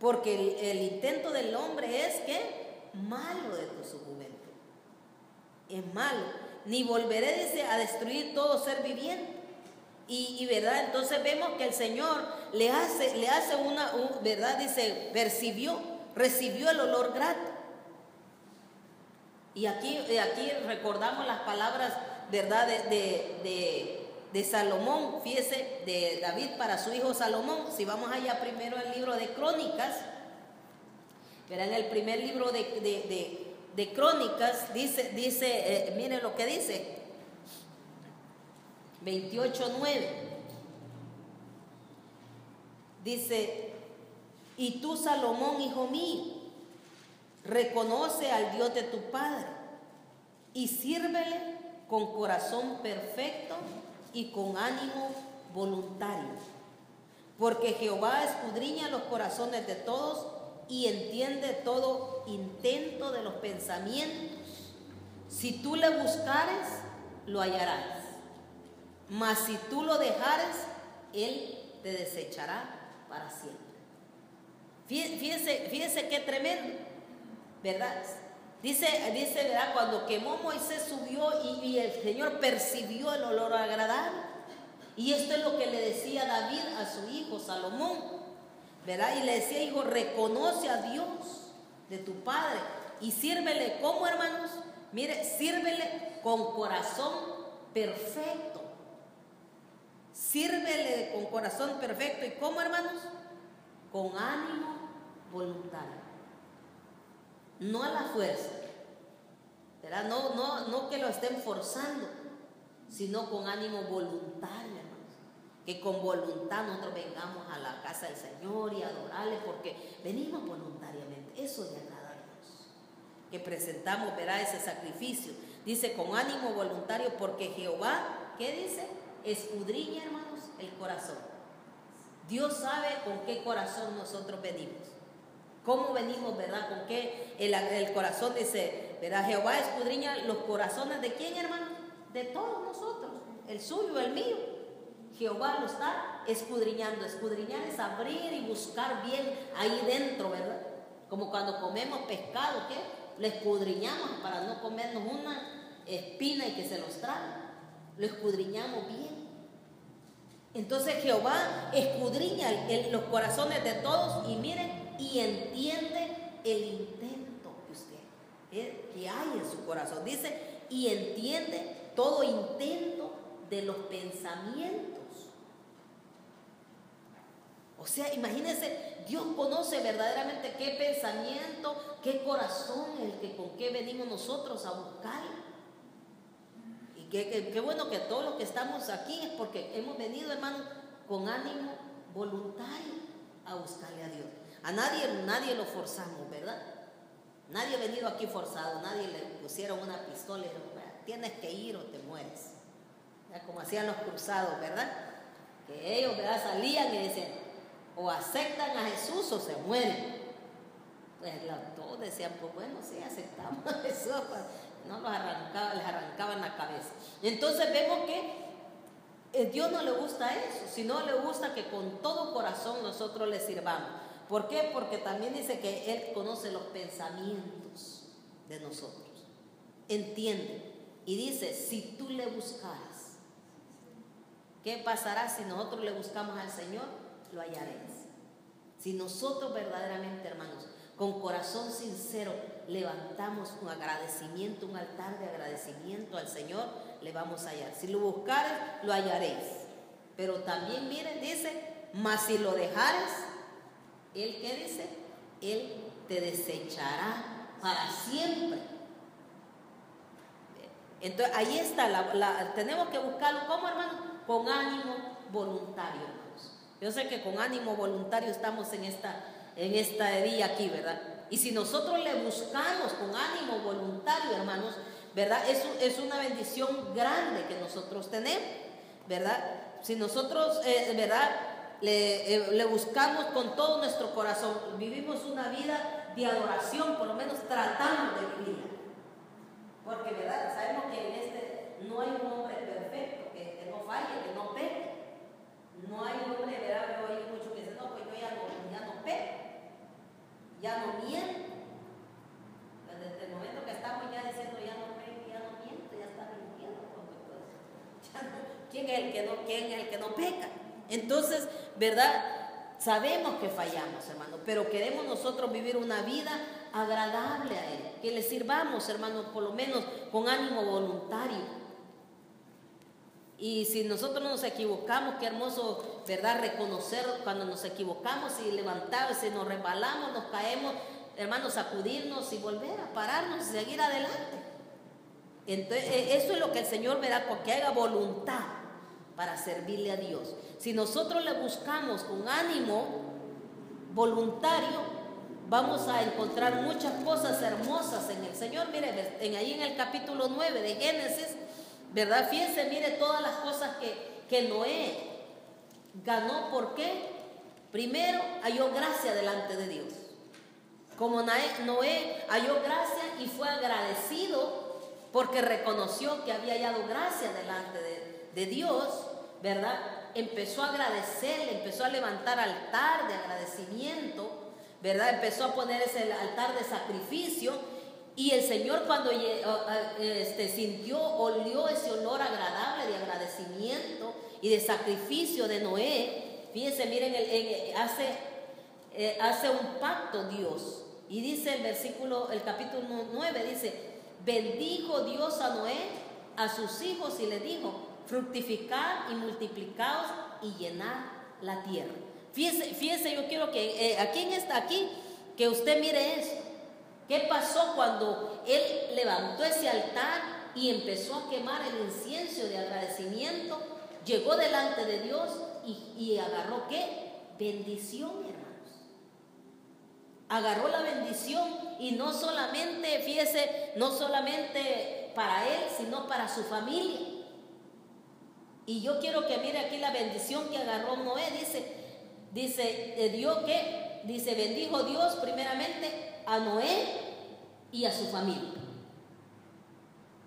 B: porque el intento del hombre es que malo de tu juventud, es malo, ni volveré, dice, a destruir todo ser viviente. Y verdad, entonces vemos que el Señor le hace verdad, dice, recibió el olor grato. Y aquí recordamos las palabras, verdad, de Salomón, fíjese, de David para su hijo Salomón. Si vamos allá primero al libro de Crónicas, verán, el primer libro de Crónicas dice, miren lo que dice, 28:9, dice, y tú, Salomón, hijo mío, reconoce al Dios de tu padre y sírvele con corazón perfecto y con ánimo voluntario, porque Jehová escudriña los corazones de todos y entiende todo intento de los pensamientos. Si tú le buscares, lo hallarás, mas si tú lo dejares, él te desechará para siempre. Fíjense qué tremendo, ¿verdad? Dice, ¿verdad? Cuando quemó, Moisés subió y el Señor percibió el olor agradable. Y esto es lo que le decía David a su hijo Salomón, ¿verdad? Y le decía, hijo, reconoce a Dios de tu padre y sírvele, ¿cómo, hermanos? Mire, sírvele con corazón perfecto. Sírvele con corazón perfecto. ¿Y cómo, hermanos? Con ánimo voluntario. No a la fuerza, ¿verdad? No que lo estén forzando, sino con ánimo voluntario, hermanos. Que con voluntad nosotros vengamos a la casa del Señor y adorarle, porque venimos voluntariamente. Eso le agrada a Dios. Que presentamos, verá, ese sacrificio. Dice con ánimo voluntario, porque Jehová, ¿qué dice? Escudriña, hermanos, el corazón. Dios sabe con qué corazón nosotros venimos. ¿Cómo venimos, verdad? ¿Con qué? El corazón dice, ¿verdad? Jehová escudriña los corazones de quién, hermano? De todos nosotros. El suyo, el mío. Jehová lo está escudriñando. Escudriñar es abrir y buscar bien ahí dentro, ¿verdad? Como cuando comemos pescado, ¿qué? Lo escudriñamos para no comernos una espina y que se los traga. Lo escudriñamos bien. Entonces Jehová escudriña los corazones de todos y miren, y entiende el intento que hay en su corazón. Dice, y entiende todo intento de los pensamientos. O sea, imagínense, Dios conoce verdaderamente qué pensamiento, qué corazón, con qué venimos nosotros a buscar. Y qué bueno que todos los que estamos aquí es porque hemos venido, hermanos, con ánimo voluntario a buscarle a Dios. A nadie lo forzamos, ¿verdad? Nadie ha venido aquí forzado, nadie le pusieron una pistola y le dijeron, tienes que ir o te mueres. Ya, como hacían los cruzados, ¿verdad? Que ellos, ¿verdad?, salían y decían, o aceptan a Jesús o se mueren. Pues todos decían, pues bueno, sí, aceptamos a Jesús. No les arrancaban la cabeza. Entonces vemos que Dios no le gusta eso, sino le gusta que con todo corazón nosotros le sirvamos. ¿Por qué? Porque también dice que Él conoce los pensamientos de nosotros. Entiende. Y dice, si tú le buscaras, ¿qué pasará si nosotros le buscamos al Señor? Lo hallaréis. Si nosotros verdaderamente, hermanos, con corazón sincero levantamos un agradecimiento, un altar de agradecimiento al Señor, le vamos a hallar. Si lo buscares, lo hallaréis. Pero también, miren, dice, mas si lo dejares, ¿Él qué dice? Él te desechará para siempre. Entonces ahí está, tenemos que buscarlo, ¿cómo, hermano? Con ánimo voluntario, hermanos. Yo sé que con ánimo voluntario estamos en esta día aquí, ¿verdad? Y si nosotros le buscamos con ánimo voluntario, hermanos, ¿verdad? Es una bendición grande que nosotros tenemos, ¿verdad? Si nosotros, ¿verdad?, le buscamos con todo nuestro corazón, vivimos una vida de adoración, por lo menos tratamos de vivirla. Porque, ¿verdad?, sabemos que no hay un hombre perfecto, que no falle, que no peque. No hay un hombre, ¿verdad? Yo hay muchos que dicen, no, pues yo ya no peco, ya no miento. Desde el momento que estamos ya diciendo ya no peco, ya no miento, ya está mintiendo. ¿Quién es el que no peca? Entonces, ¿verdad? Sabemos que fallamos, hermano, pero queremos nosotros vivir una vida agradable a Él, que le sirvamos, hermanos, por lo menos con ánimo voluntario. Y si nosotros nos equivocamos, qué hermoso, ¿verdad?, reconocer cuando nos equivocamos y levantarnos, si nos resbalamos, nos caemos, hermanos, sacudirnos y volver a pararnos y seguir adelante. Entonces, eso es lo que el Señor verá, que haga voluntad para servirle a Dios. Si nosotros le buscamos con ánimo voluntario, vamos a encontrar muchas cosas hermosas en el Señor. Mire, ahí en el capítulo 9 de Génesis, ¿verdad? Fíjense, mire todas las cosas que Noé ganó. ¿Por qué? Primero, halló gracia delante de Dios. Como Noé halló gracia y fue agradecido porque reconoció que había hallado gracia delante de Dios, ¿verdad? Empezó a agradecer, empezó a levantar altar de agradecimiento, ¿verdad? Empezó a poner ese altar de sacrificio. Y el Señor, cuando olió ese olor agradable de agradecimiento y de sacrificio de Noé, fíjense, miren, hace un pacto Dios. Y dice el capítulo 9, dice, bendijo Dios a Noé, a sus hijos, y le dijo, fructificad y multiplicaos y llenad la tierra. Fíjense, yo quiero que aquí que usted mire eso. ¿Qué pasó cuando él levantó ese altar y empezó a quemar el incienso de agradecimiento? Llegó delante de Dios y agarró ¿qué? Bendición, hermanos. Agarró la bendición, y no solamente, fíjese, no solamente para él, sino para su familia. Y yo quiero que mire aquí la bendición que agarró Noé. Dice, dio que, dice, bendijo Dios primeramente a Noé y a su familia.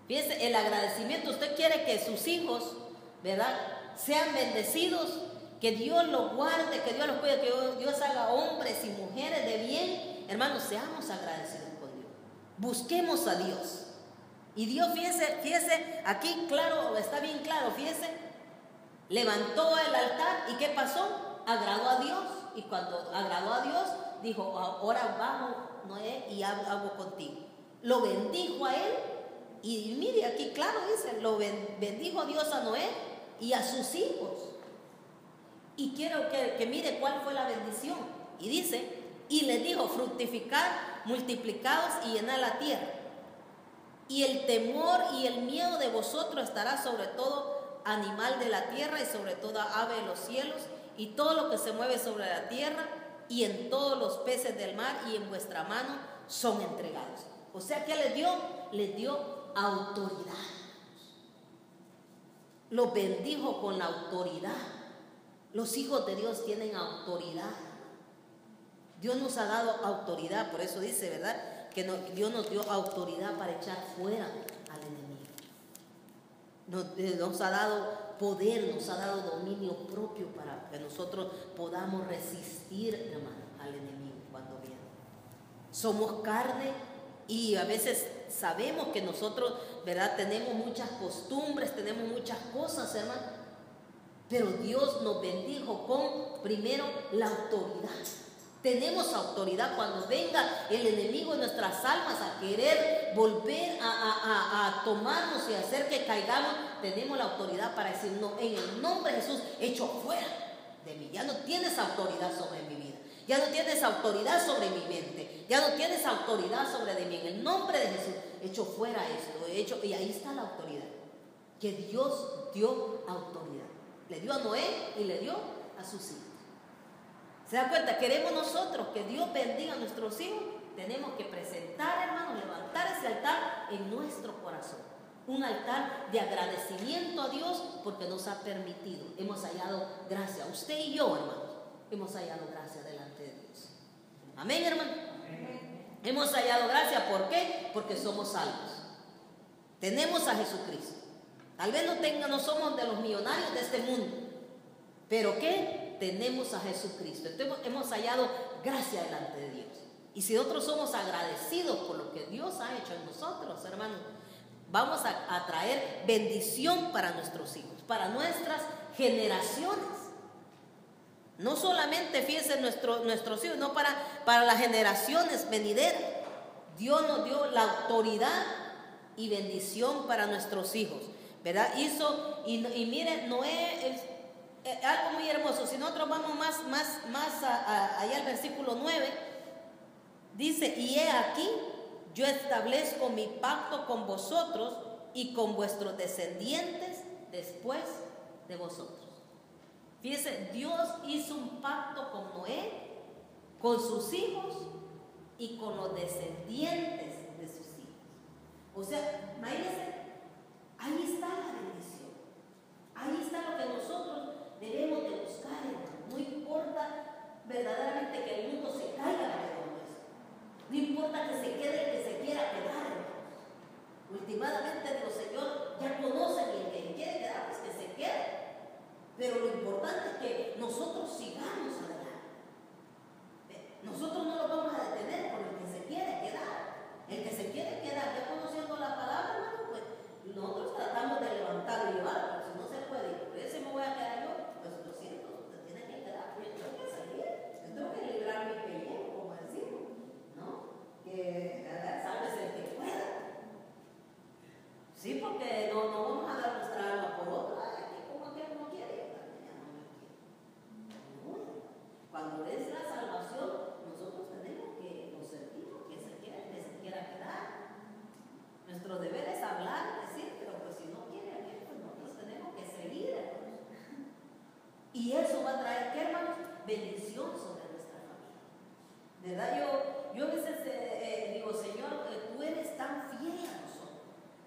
B: Fíjese, el agradecimiento. Usted quiere que sus hijos, ¿verdad?, sean bendecidos, que Dios los guarde, que Dios los cuide, que Dios haga hombres y mujeres de bien. Hermanos, seamos agradecidos con Dios. Busquemos a Dios. Y Dios, fíjese, aquí claro, está bien claro, fíjese, levantó el altar, ¿y qué pasó? Agradó a Dios. Y cuando agradó a Dios, dijo, ahora vamos, Noé, y hago contigo. Lo bendijo a él. Y mire, aquí claro dice, lo bendijo Dios a Noé y a sus hijos. Y quiero que mire cuál fue la bendición. Y dice, y les dijo, fructificad, multiplicaos y llenad la tierra. Y el temor y el miedo de vosotros estará sobre todo animal de la tierra y sobre toda ave de los cielos y todo lo que se mueve sobre la tierra y en todos los peces del mar, y en vuestra mano son entregados. O sea, ¿qué les dio? Les dio autoridad. Los bendijo con la autoridad. Los hijos de Dios tienen autoridad. Dios nos ha dado autoridad, por eso dice, ¿verdad?, que Dios nos dio autoridad para echar fuera al enemigo. Nos ha dado poder, nos ha dado dominio propio para que nosotros podamos resistir, hermano, al enemigo cuando viene. Somos carne y a veces sabemos que nosotros, ¿verdad?, tenemos muchas costumbres, tenemos muchas cosas, hermano, pero Dios nos bendijo con, primero, la autoridad. Tenemos autoridad cuando venga el enemigo en nuestras almas a querer volver a tomarnos y hacer que caigamos. Tenemos la autoridad para decir, no, en el nombre de Jesús, echo fuera de mí. Ya no tienes autoridad sobre mi vida. Ya no tienes autoridad sobre mi mente. Ya no tienes autoridad sobre de mí. En el nombre de Jesús, echo fuera esto. Y ahí está la autoridad. Que Dios dio autoridad. Le dio a Noé y le dio a sus hijos. ¿Se da cuenta? Queremos nosotros que Dios bendiga a nuestros hijos. Tenemos que presentar, hermanos, levantar ese altar en nuestro corazón. Un altar de agradecimiento a Dios porque nos ha permitido. Hemos hallado gracia. Usted y yo, hermanos, hemos hallado gracia delante de Dios. Amén, hermano. Amén. Hemos hallado gracia. ¿Por qué? Porque somos salvos. Tenemos a Jesucristo. Tal vez no somos de los millonarios de este mundo. ¿Pero qué? Tenemos a Jesucristo. Entonces hemos hallado gracia delante de Dios. Y si nosotros somos agradecidos por lo que Dios ha hecho en nosotros, hermanos, vamos a traer bendición para nuestros hijos, para nuestras generaciones. No solamente, fíjense, nuestros hijos, no para las generaciones venideras. Dios nos dio la autoridad y bendición para nuestros hijos, ¿verdad? Y miren, Noé es algo muy hermoso. Si nosotros vamos más allá al versículo 9, dice, y he aquí, yo establezco mi pacto con vosotros y con vuestros descendientes después de vosotros. Fíjense, Dios hizo un pacto con Noé, con sus hijos y con los descendientes de sus hijos. O sea, imagínense, ahí está la bendición. Ahí está lo que nosotros debemos de buscar, hermano. No importa verdaderamente que el mundo se caiga alrededor de eso. No importa que se quede el que se quiera quedar, hermano. Últimamente Dios, Señor, ya conocen y el que quiere quedar, pues que se quede. Pero lo importante es que nosotros sigamos adelante. Nosotros no lo vamos a detener por el que se quiere quedar. El que se quiere quedar, ya conociendo la palabra, hermano, pues nosotros tratamos de levantar bendición sobre nuestra familia. ¿Verdad? Yo a veces digo, Señor, tú eres tan fiel a nosotros.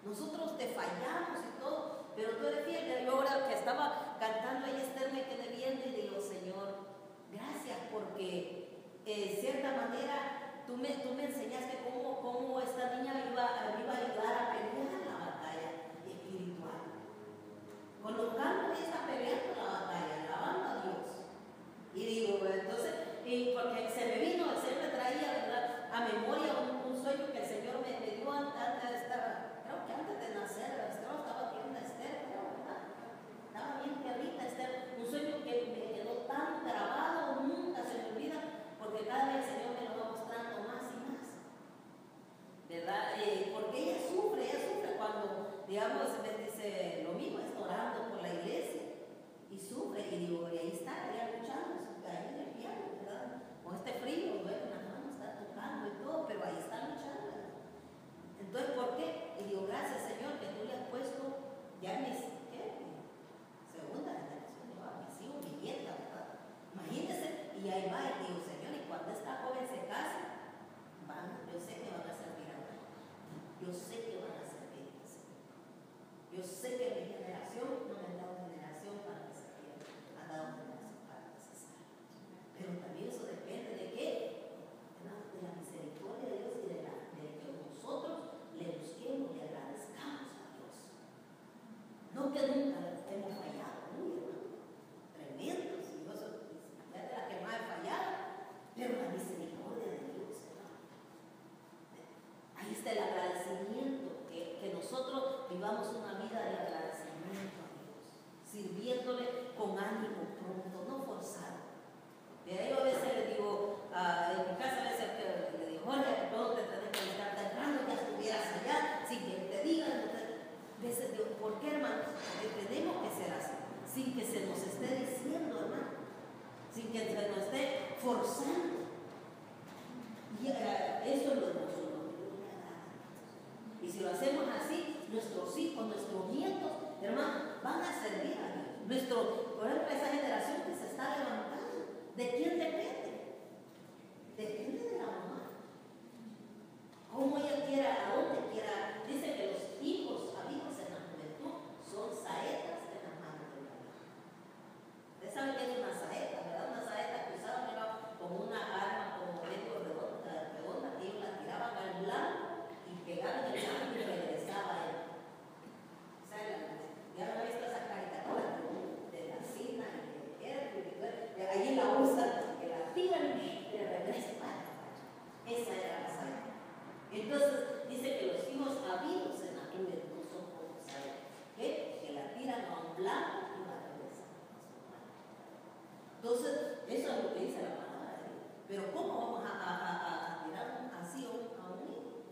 B: Nosotros te fallamos y todo, pero tú eres fiel. Yo ahora que estaba cantando ahí, Esther, me quedé viendo y digo, Señor, gracias porque en cierta manera tú me enseñaste cómo esta niña me iba a ayudar a pelear la batalla espiritual. Colocando y está peleando la batalla, alabando a Dios. Y digo, entonces, porque se me vino, el Señor me traía, ¿verdad?, a memoria un sueño que el Señor me dio antes de estar, creo que antes de nacer, estaba viendo a Esther, ¿verdad? Estaba bien clarita Esther, un sueño que me quedó tan grabado, nunca se me olvida, porque cada vez el Señor me lo va mostrando más y más, ¿verdad? Porque ella sufre cuando, digamos, me dice lo mismo, está orando por la iglesia y sufre, y digo, y ahí está, ella luchando, ahí en el piano, ¿verdad? Con este frío, duele las manos, está tocando y todo, pero ahí está luchando, ¿verdad? Entonces, ¿por qué? Y digo, gracias, Señor, que tú le has puesto ya mis, segunda generación, mis hijos, mi nieta, ¿verdad? Imagínense, y ahí va, y digo, Señor, y cuando esta joven se casa, yo sé que van a servir a mí. Yo sé que van a servir a Señor. Yo sé que mi generación no me han dado generación para que se pierda, han dado generación para que se salve. Pero también eso depende de qué, de la misericordia de Dios y de que nosotros le busquemos y agradezcamos a Dios. No que nunca hemos fallado, tremendos, y yo soy de la que más he fallado, pero la misericordia de Dios, hermano. Ahí está el agradecimiento, que nosotros vivamos una vida de agradecimiento a Dios, sirviéndole con ánimo pronto, no forzado. De ahí yo a veces le digo, en mi casa a veces le digo, oye, todo te tenés que estar temprano, ya estuvieras allá, sin que te digan. A veces digo, ¿por qué, hermanos? Porque tenemos que ser así, sin que se nos esté diciendo, hermano, sin que se nos esté forzando. Y eso es lo que nosotros queremos. Y si lo hacemos así, nuestros hijos, nuestros nietos, hermanos, van a servir a Dios. Por ejemplo, esa generación que se está levantando, ¿de quién depende? Depende de la mamá. Cómo ella quiera, a dónde quiera. Dice que los hijos habidos en la juventud son saetas en las manos de la mamá. Ustedes saben que es una saeta, ¿verdad? Una saeta que usaban como una arma, como medio redonda, que ellos la tiraban al blanco y pegaban el blanco y regresaba a él. O sea, ya no he visto esa caricatura de la Cina y de Hércules, ahí la usan, que la tiran y le regresan. Esa era la saeta. Entonces dice que los hijos habidos en la juventud son como saetas, que la tiran a un blanco y la regresan a su mano. Entonces, eso es lo que dice la palabra de Dios. Pero ¿cómo vamos a tirar así a un hijo?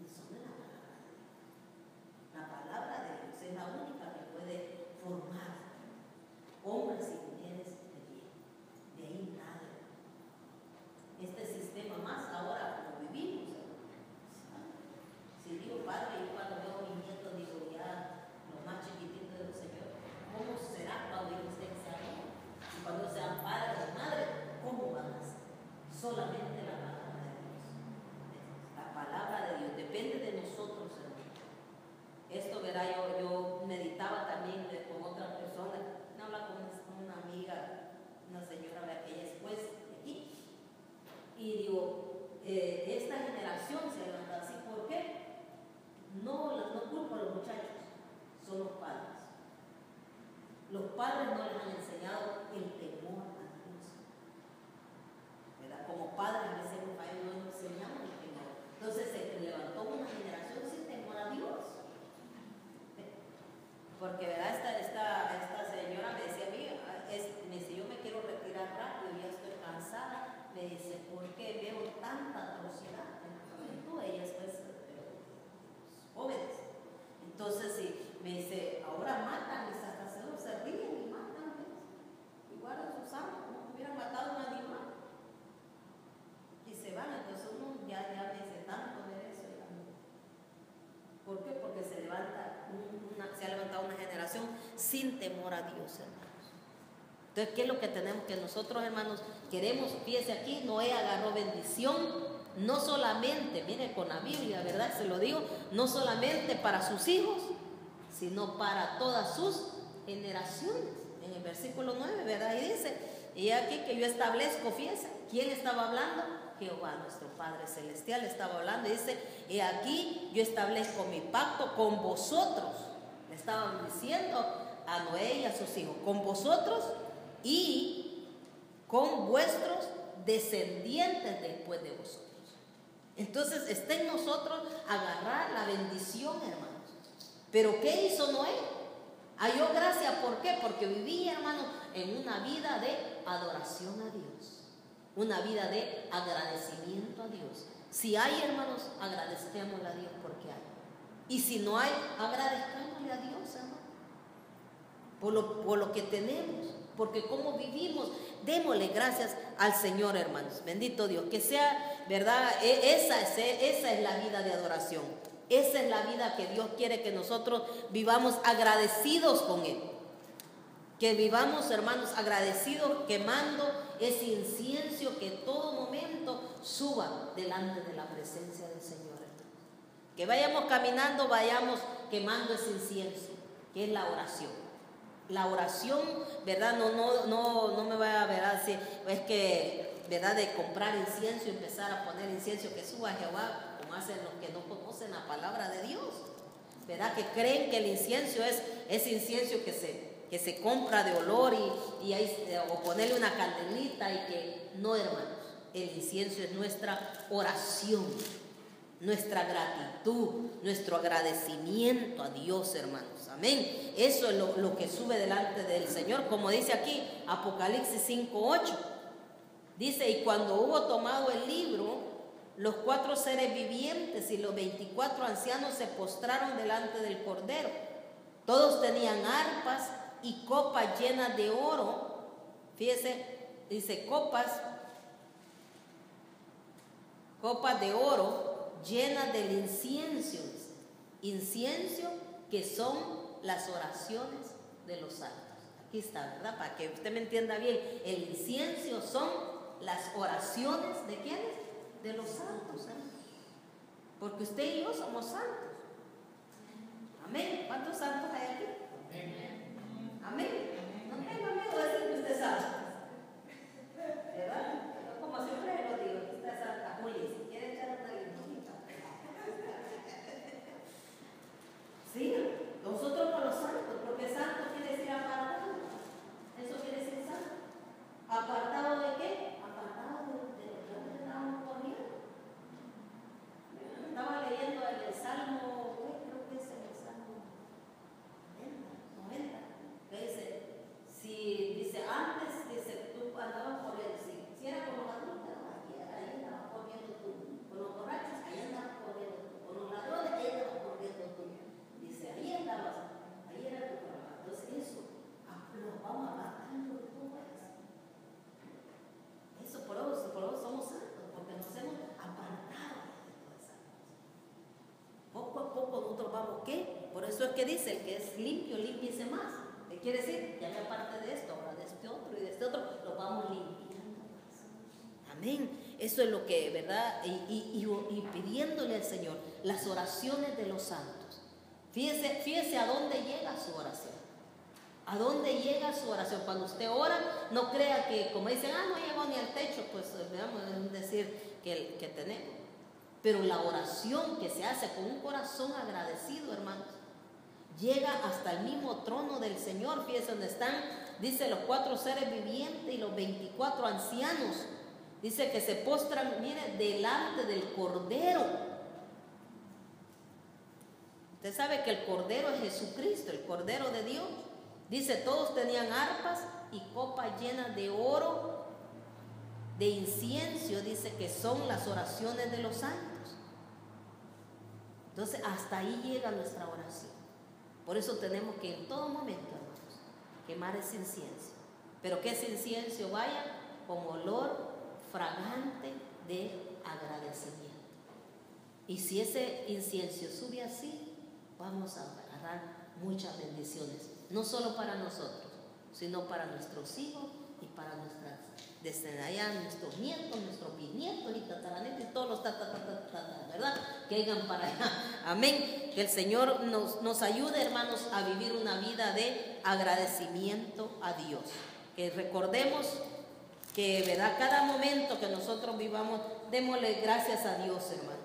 B: Son de la palabra de Dios. La palabra de Dios es la única que puede formar hombres y mujeres de bien. De ahí nada. Este sistema más ahora como vivimos. Si digo padre, yo cuando veo a mis nietos digo ya los más chiquititos del Señor, ¿cómo será cuando ellos sean hombres? Y cuando sean padres o madres, ¿cómo van a ser? Solamente la palabra de Dios. La palabra de Dios depende de nosotros, hermano. Esto, verá, yo meditaba también con otra persona, no habla con una amiga, una señora de aquella después de aquí, y digo, esta generación se levanta así, ¿por qué? No culpo a los muchachos, son los padres. Los padres no les han enseñado el temor a Dios, ¿verdad? Como padres a veces los padres no nos enseñamos el temor. Entonces se levantó una generación sin temor a Dios. Porque, ¿verdad? Esta señora me decía a mí, me dice, yo me quiero retirar rápido, ya estoy cansada. Me dice, ¿por qué veo tanta atrocidad en la juventud? Ellas pues, jóvenes. Entonces, sí, me dice, ahora matan, mis hasta se ríen y matan, ¿ves? Y guardan sus armas, como si hubieran matado a un animal. Y se van, entonces uno ya me dice tanto de eso. ¿Por qué? Porque se ha levantado una generación sin temor a Dios, hermanos. Entonces, ¿qué es lo que tenemos? Que nosotros, hermanos, queremos, fíjese aquí, Noé agarró bendición, no solamente, mire con la Biblia, ¿verdad? Se lo digo, no solamente para sus hijos, sino para todas sus generaciones. En el versículo 9, ¿verdad? Y dice, y aquí que yo establezco, fíjese, ¿quién estaba hablando? Jehová, nuestro Padre Celestial, estaba hablando. Y dice, y aquí yo establezco mi pacto con vosotros. Le estaban diciendo a Noé y a sus hijos, con vosotros y con vuestros descendientes después de vosotros. Entonces está en nosotros agarrar la bendición, hermanos. Pero ¿qué hizo Noé? Halló gracia, ¿por qué? Porque vivía, hermanos, en una vida de adoración a Dios, una vida de agradecimiento a Dios. Si hay, hermanos, agradezcámosle a Dios porque hay. Y si no hay, agradezcámosle a Dios, hermanos, por lo que tenemos, porque como vivimos, démosle gracias al Señor, hermanos. Bendito Dios, que sea, ¿verdad? Esa es la vida de adoración. Esa es la vida que Dios quiere que nosotros vivamos agradecidos con Él. Que vivamos, hermanos, agradecidos, quemando ese incienso que todo momento suba delante de la presencia del Señor. Que vayamos caminando, vayamos quemando ese incienso, que es la oración. La oración, ¿verdad? No me vaya a ver así, es que, ¿verdad? De comprar incienso y empezar a poner incienso que suba a Jehová, como hacen los que no conocen la palabra de Dios, ¿verdad? Que creen que el incienso es ese incienso que se compra de olor y o ponerle una candelita y que no, hermanos. El incienso es nuestra oración, nuestra gratitud, nuestro agradecimiento a Dios, hermanos. Amén. Eso es lo que sube delante del Señor, como dice aquí Apocalipsis 5:8. Dice, y cuando hubo tomado el libro, los 4 seres vivientes y los 24 ancianos se postraron delante del Cordero. Todos tenían arpas y copas llenas de oro. Fíjese, dice copas de oro llenas del incienso. Incienso que son las oraciones de los santos. Aquí está, ¿verdad? Para que usted me entienda bien, el incienso son las oraciones ¿de quiénes? De los santos, porque usted y yo somos santos. Amén. ¿Cuántos santos hay aquí? Amén. No tenga miedo de decir que usted es santo, ¿verdad? Yo como siempre lo digo, que usted es santa. Juli, si quiere echar una limosnita. Sí, nosotros con los santos, porque santo quiere decir apartado. Eso quiere decir santo. ¿Apartado de qué? Apartado de lo que nosotros estábamos corriendo. Estaba leyendo el Salmo, creo que es el Salmo 90, que dice, si dice antes, dice tú andabas corriendo, si era con los adultos, ahí andabas corriendo tú, con los borrachos, ahí andabas corriendo tú, con los ladrones, ahí andabas corriendo tú. Dice, ahí andabas, ahí era tu trabajo. Entonces eso, lo vamos apartando de todo eso. Eso por eso somos santos, porque nos hemos apartado de todas esas cosas. Poco a poco nosotros vamos, ¿qué? Por eso es que dice, el que es limpio, límpiese más. ¿Qué quiere decir? Ya me aparte de esto, ahora de este otro y de este otro, lo vamos limpiando más. Amén. Eso es lo que, ¿verdad? Y pidiéndole al Señor las oraciones de los santos. Fíjese a dónde llega su oración. ¿A dónde llega su oración? Cuando usted ora, no crea que, como dicen, no llegó ni al techo, pues veamos, es decir que tenemos. Pero la oración que se hace con un corazón agradecido, hermanos, llega hasta el mismo trono del Señor. Fíjese donde están, dice, los 4 seres vivientes y los 24 ancianos. Dice que se postran, mire, delante del Cordero. Usted sabe que el Cordero es Jesucristo, el Cordero de Dios. Dice, todos tenían arpas y copas llenas de oro, de incienso, dice que son las oraciones de los santos. Entonces, hasta ahí llega nuestra oración. Por eso tenemos que en todo momento, hermanos, quemar ese incienso. Pero que ese incienso vaya con olor fragante de agradecimiento. Y si ese incienso sube así, vamos a agarrar muchas bendiciones, no solo para nosotros, sino para nuestros hijos y para nuestras descendencias, nuestros nietos, nuestros bisnietos y tataranietos y todos los ¿verdad? Que hayan para allá. Amén. Que el Señor nos ayude, hermanos, a vivir una vida de agradecimiento a Dios. Que recordemos que, ¿verdad?, cada momento que nosotros vivamos, démosle gracias a Dios, hermanos.